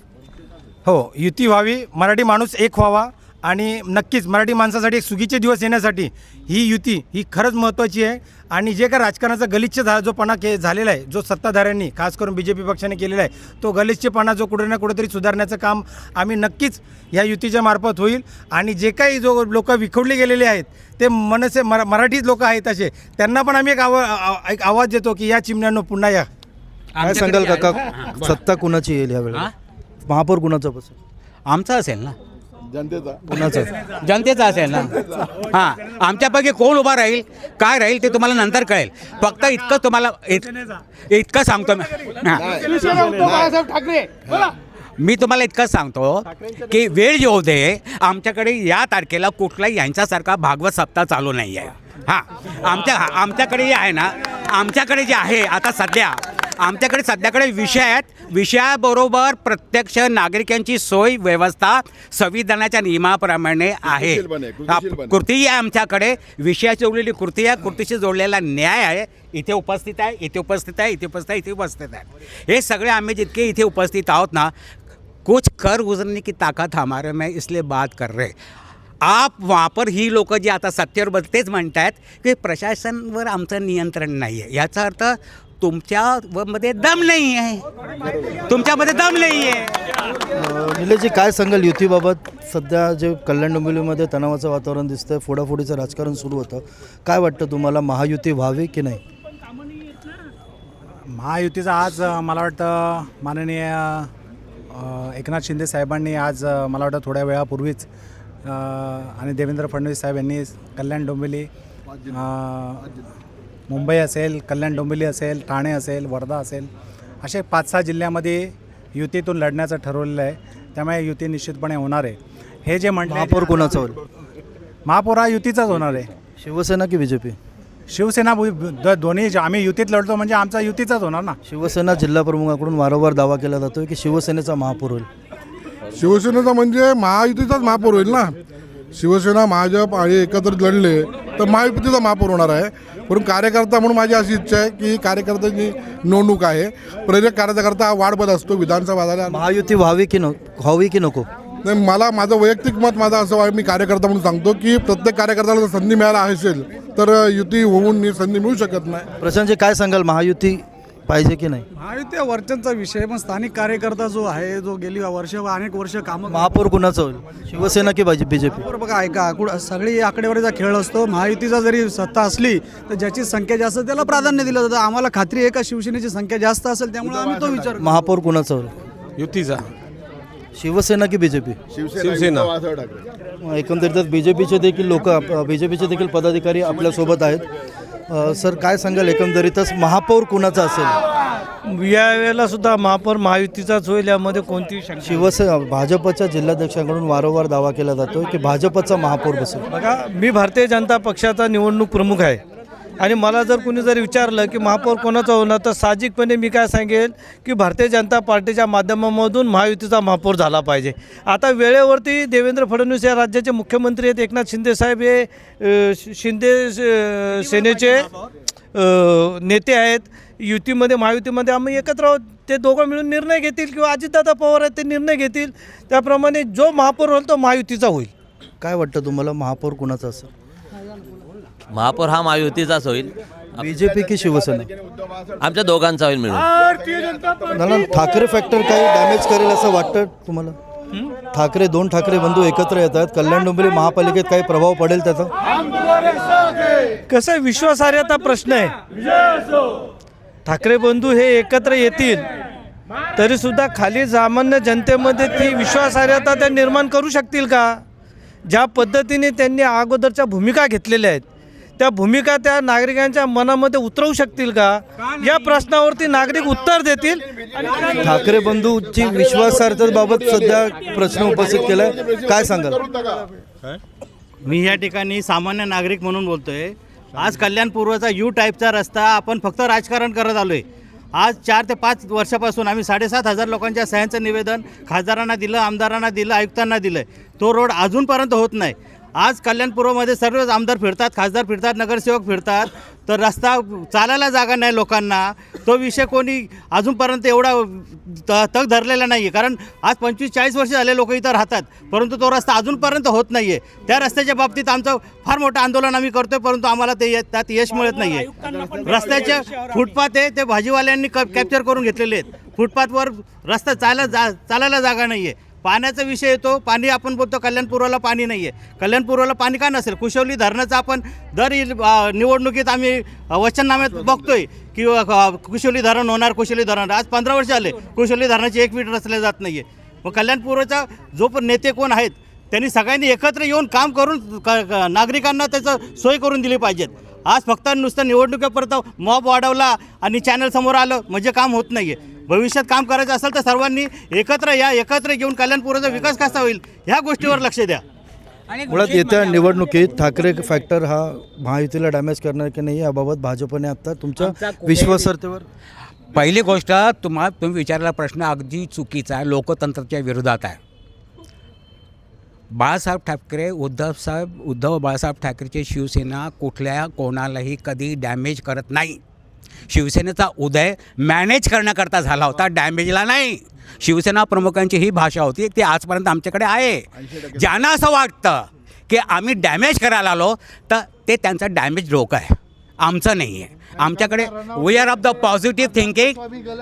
H: हो, युती व्हावी. मराठी माणूस एक व्हावा आणि नक्कीच मराठी माणसासाठी एक सुगीचे दिवस येण्यासाठी ही युती ही खरंच महत्त्वाची आहे. आणि जे काय राजकारणाचा गलिच्छ जोपणा झालेला आहे, जो सत्ताधाऱ्यांनी खास करून BJP पक्षाने केलेला आहे, तो गलिच्छपणा जो कुठे ना कुठेतरी सुधारण्याचं काम आम्ही नक्कीच या युतीच्या मार्फत होईल. आणि जे काही जो लोक विखुरले गेलेले आहेत ते मनसे मराठीच लोक आहेत असे, त्यांना पण आम्ही एक आवाज देतो की या चिमण्यांनो पुन्हा या.
A: काय सांगाल काका, सत्ता कुणाची येईल यावेळेला? महापौर कुणाचा पसंत?
K: आमचा असेल ना,
A: कुणाचा?
K: जनतेचा असेल ना. हां, आमच्यापैकी कोण उभा राहील, काय राहील ते तुम्हाला नंतर कळेल. फक्त इतकं तुम्हाला इतकं सांगतो मी तुम्हाला इतकंच सांगतो की वेळ येऊ दे. आमच्याकडे या तारखेला कुठलाही यांच्यासारखा भागवत सप्ताह चालू नाही आहे. हां, आमच्याकडे जे आहे ना, आमच्याकडे जे आहे आता सध्या आमच्याकडे सध्याकडे विषय आहेत. विषयाबरोबर प्रत्यक्ष नागरिकांची सोय व्यवस्था संविधानाच्या नियमाप्रमाणे आहे. कृती आहे आमच्याकडे, विषयाची जोडलेली कृती आहे, कृतीशी जोडलेला न्याय आहे. इथे उपस्थित आहे, इथे उपस्थित आहे, इथे उपस्थित आहे, इथे उपस्थित आहे. हे सगळे आम्ही जितके इथे उपस्थित आहोत ना, कुछ कर गुजरने की ताकद हमारे में, इसलिए बात कर रहे. आप वहाँ पर ही लोक जी आता सत्तेवर बसतेच म्हणतात की प्रशासनावर आमचं नियंत्रण नाही आहे. याचा अर्थ तुमच्यामध्ये दम नाही आहे, तुमच्यामध्ये दम नाही आहे.
A: निलेशजी, काय सांगाल युतीबाबत? सध्या जे कल्याण डोंबिवलीमध्ये तणावाचं वातावरण दिसतंय, फोडाफोडीचं राजकारण सुरू होतं, काय वाटतं तुम्हाला, महायुती व्हावी की नाही?
D: महायुतीचा आज मला वाटतं माननीय एकनाथ शिंदे साहेबांनी आज मला वाटतं थोड्या वेळापूर्वीच आणि देवेंद्र फडणवीस साहेब यांनी कल्याण डोंबिवली, मुंबई असेल, कल्याण डोंबिवली असेल, ठाणे असेल, वर्धा असेल, असे 5-6 जिल्ह्यामध्ये युतीतून लढण्याचं ठरवलेलं आहे. त्यामुळे युती निश्चितपणे होणार आहे. हे जे म्हणलं,
A: महापौर कोणाचं होईल?
D: महापौर हा युतीचाच होणार आहे.
A: शिवसेना की बीजेपी?
D: शिवसेना दोन्ही आम्ही युतीत लढतो म्हणजे आमचा युतीचाच होणार ना.
A: शिवसेना जिल्हा प्रमुखाकडून वारंवार दावा केला जातो की शिवसेनेचा महापौर होईल.
F: शिवसेनेचा म्हणजे महायुतीचाच महापौर होईल ना. शिवसेना भाजप आणि एकत्रित लढले तर महायुतीचा महापौर होणार आहे. परंतु कार्यकर्ता म्हणून माझी अशी इच्छा आहे की कार्यकर्त्यांची निवडणूक आहे, प्रेरक कार्यकर्ता हा वाढवत असतो. विधानसभा झाल्या,
A: महायुती व्हावी की नको?
F: नाही, मला माझं वैयक्तिक मत माझं असं आहे, मी कार्यकर्ता म्हणून सांगतो की प्रत्येक कार्यकर्त्याला जर संधी मिळायला असेल तर युती होऊन संधी मिळू शकत नाही.
A: प्रशांतजी, काय सांगाल, महायुती पाहिजे की नाही?
I: महायुती वरच्यांचा विषय, पण स्थानिक कार्यकर्ता जो आहे, जो गेली अनेक वर्ष कामं,
A: महापौर कुणाचं होईल, शिवसेना की बीजेपी?
I: बरोबर बघा, ऐका, सगळी आकडेवारीचा खेळ असतो. महायुतीचा जरी सत्ता असली तर ज्याची संख्या जास्त त्याला प्राधान्य दिलं जातं. आम्हाला खात्री आहे का शिवसेनेची संख्या जास्त असेल, त्यामुळे आम्ही तो विचार करू.
A: महापौर कुणाचं होईल?
E: युतीचा.
A: शिवसेना की बीजेपी?
E: शिवसेना.
A: एकंदरीतच बीजेपीचे देखील पदाधिकारी आपल्यासोबत आहेत. सर, काय सांगाल, एकंदरीतच महापौर कुणाचा असेल?
B: यावेळेला सुद्धा महापौर महायुतीचाच होईल, यामध्ये कोणतीही शंका नाही.
A: शिवसेना भाजपच्या जिल्हाध्यक्षांकडून वारंवार दावा केला जातो की भाजपचा महापौर बसेल.
B: बघा, मी भारतीय जनता पक्षाचा निवडणूक प्रमुख आहे आणि मला जर कुणी जर विचारलं की महापौर कोणाचा होणार, तर साहजिकपणे मी काय सांगेल की भारतीय जनता पार्टीच्या माध्यमामधून महायुतीचा महापौर झाला पाहिजे. आता वेळेवरती देवेंद्र फडणवीस या राज्याचे मुख्यमंत्री आहेत, एकनाथ शिंदे साहेब हे शिंदे सेनेचे नेते आहेत. युतीमध्ये महायुतीमध्ये आम्ही एकत्र आहोत. ते दोघं मिळून निर्णय घेतील किंवा अजितदादा पवार आहेत ते निर्णय घेतील, त्याप्रमाणे जो महापौर होईल तो महायुतीचा होईल.
A: काय वाटतं तुम्हाला, महापौर कुणाचा असेल?
O: महापौर हा महायुतीचाच होईल.
A: बीजेपी की शिवसेना?
O: आमच्या दोघांचा होईल मिळून.
A: ना ठाकरे फॅक्टर काही डॅमेज करेल असं वाटतं तुम्हाला? दोन ठाकरे बंधू एकत्र येतात, कल्याण डोंबिवली महापालिकेत काही प्रभाव पडेल त्याचा?
B: कसं विश्वासार्हता प्रश्न आहे. ठाकरे बंधू हे एकत्र येतील तरीसुद्धा खाली सामान्य जनतेमध्ये ती विश्वासार्हता त्या निर्माण करू शकतील का? ज्या पद्धतीने त्यांनी अगोदरच्या भूमिका घेतलेल्या आहेत त्या भूमिका त्या नागरिकांच्या मनामध्ये उतरवू शकतील का? या प्रश्नावरती नागरिक उत्तर देतील.
A: ठाकरे बंधूची विश्वासार्हतेबाबत सध्या प्रश्न उपस्थित केलाय, काय सांगाल?
P: मी या ठिकाणी सामान्य नागरिक म्हणून बोलतोय. आज कल्याण पूर्वचा यू टाईपचा रस्ता आपण फक्त राजकारण करत आलो आहे. आज 4 ते 5 वर्षापासून आम्ही 7,500 लोकांच्या सह्यांचं निवेदन खासदारांना दिलं, आमदारांना दिलं, आयुक्तांना दिलं. तो रोड अजूनपर्यंत होत नाही. आज कल्याण पूर्वमध्ये सर्वच आमदार फिरतात, खासदार फिरतात, नगरसेवक फिरतात, तर रस्ता चालायला जागा नाही लोकांना. तो विषय कोणी अजूनपर्यंत एवढा तग धरलेला नाही आहे. कारण आज 25-40 वर्ष झाले लोक इथं राहतात, परंतु तो रस्ता अजूनपर्यंत होत नाही आहे. त्या रस्त्याच्या बाबतीत आमचं फार मोठं आंदोलन आम्ही करतो आहे, परंतु आम्हाला त्यात यश मिळत नाही आहे. रस्त्याचे फुटपाथ आहे ते भाजीवाल्यांनी कॅप्चर करून घेतलेले आहेत. फुटपाथवर रस्ता चालायला जागा नाही आहे. पाण्याचा विषय येतो, पाणी आपण बोलतो कल्याण पूर्वला पाणी नाही आहे. कल्याण पूर्वला पाणी का नसेल? कुशवली धरणाचं आपण दर निवडणुकीत आम्ही वचननाम्यात बघतोय की कुशवली धरण होणार, कुशवली धरण. आज 15 वर्ष आले कुशवली धरणाची 1 मीटर रचले जात नाही आहे. मग कल्याण पूर्वचा जो पण नेते कोण आहेत त्यांनी सगळ्यांनी एकत्र येऊन काम करून नागरिकांना त्याचं सोय करून दिली पाहिजेत. आज फक्त नुसतं निवडणुकीपर्यंत मॉब वाढवला आणि चॅनल समोर आलं म्हणजे काम होत नाही आहे. भविष्यात काम करायचं असेल तर सर्वांनी एकत्र घेऊन कल्याण पूर्वचा विकास कसा होईल ह्या गोष्टीवर लक्ष द्या.
A: मुळात येत्या निवडणुकीत ठाकरे फॅक्टर हा महायुतीला डॅमेज करणार की नाही याबाबत भाजपने आता तुमच्या विश्वासार्हतेवर
K: पहिली गोष्ट तुम्ही विचारलेला प्रश्न अगदी चुकीचा आहे, लोकतंत्राच्या विरोधात आहे. बाळासाहेब ठाकरे उद्धव बाळासाहेब ठाकरेची शिवसेना कुठल्या कोणालाही कधी डॅमेज करत नाही. शिवसेनेचा उदय मॅनेज करण्याकरता झाला होता, डॅमेजला नाही. शिवसेना प्रमुखांची ही भाषा होती, ती आजपर्यंत आमच्याकडे आहे. ज्यांना असं वाटतं की आम्ही डॅमेज करायला आलो तर ते त्यांचं डॅमेज डोकं आहे, आमचं नाही आहे. आमच्याकडे we are of the positive thinking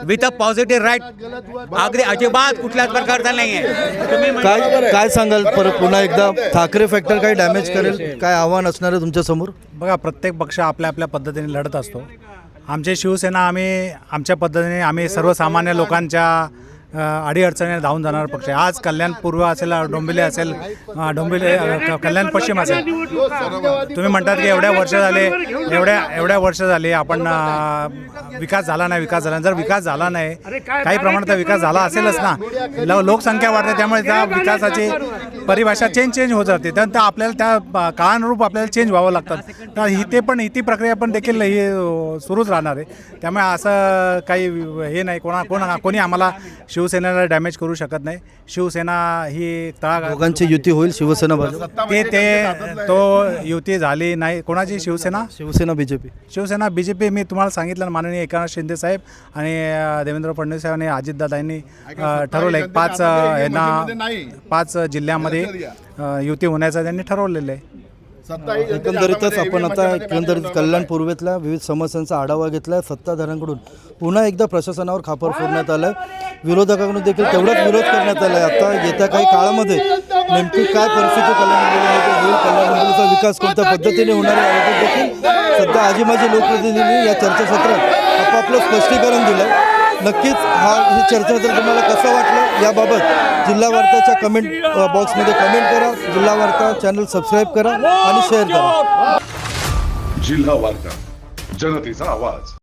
K: with a positive right. अगदी अजिबात कुठल्याच प्रकारचा नाही आहे.
A: काय सांगाल परत पुन्हा एकदा ठाकरे फॅक्टर काही डॅमेज करेल, काय आव्हान असणार आहे तुमच्यासमोर?
D: बघा, प्रत्येक पक्ष आपल्या आपल्या पद्धतीने लढत असतो. आमची शिवसेना आमच्या पद्धतीने आम्ही सर्वसामान्य लोकांच्या अडीअडचणीने धावून जाणारा पक्ष आहे. आज कल्याण पूर्व असेल, डोंबिवली असेल, कल्याण पश्चिम असेल, तुम्ही म्हणतात की एवढ्या वर्ष झाले आपण विकास झाला नाही. जर विकास झाला नाही, काही प्रमाणात विकास झाला असेलच ना. लोकसंख्या वाढते, त्यामुळे त्या विकासाची परिभाषा चेंज होत जाते. त्यानंतर आपल्याला त्या काळानुरूप आपल्याला चेंज व्हावं लागतात. तर ही प्रक्रिया पण देखील ही सुरूच राहणार आहे. त्यामुळे असं काही हे नाही, कोणी आम्हाला शिवसेनेला डॅमेज करू शकत नाही. शिवसेना ही
A: दोघांची युती होईल, शिवसेना भाजप
D: तो युती झाली नाही. कोणाची? शिवसेना बीजेपी. मी तुम्हाला सांगितलं, माननीय एकनाथ शिंदे साहेब आणि देवेंद्र फडणवीस साहेब आणि अजितदादा यांनी ठरवलं 5 जिल्ह्यामध्ये युती होण्याचं त्यांनी ठरवलेलं आहे.
A: एकंदरीतच आपण आता कल्याण पूर्वेतल्या विविध समस्यांचा आढावा घेतला. सत्ताधाऱ्यांकडून पुन्हा एकदा प्रशासनावर खापर फोडण्यात आलं आहे, विरोधकांकडून देखील तेवढाच विरोध करण्यात आला आहे. आता येत्या काही काळामध्ये नेमकी काय परिस्थिती कल्याणचा विकास कोणत्या पद्धतीने होणार आहे याबाबत देखील सध्या आजी माजी लोकप्रतिनिधींनी या चर्चासत्रात आपापलं स्पष्टीकरण दिलं. नक्कीच ही चर्चासत्र तुम्हाला कसं वाटलं याबाबत जिल्हा वार्ताच्या कमेंट बॉक्समध्ये कमेंट करा. जिल्हा वार्ता चॅनल सबस्क्राईब करा आणि शेअर करा.
Q: जिल्हा वार्ता, जनतेचा आवाज.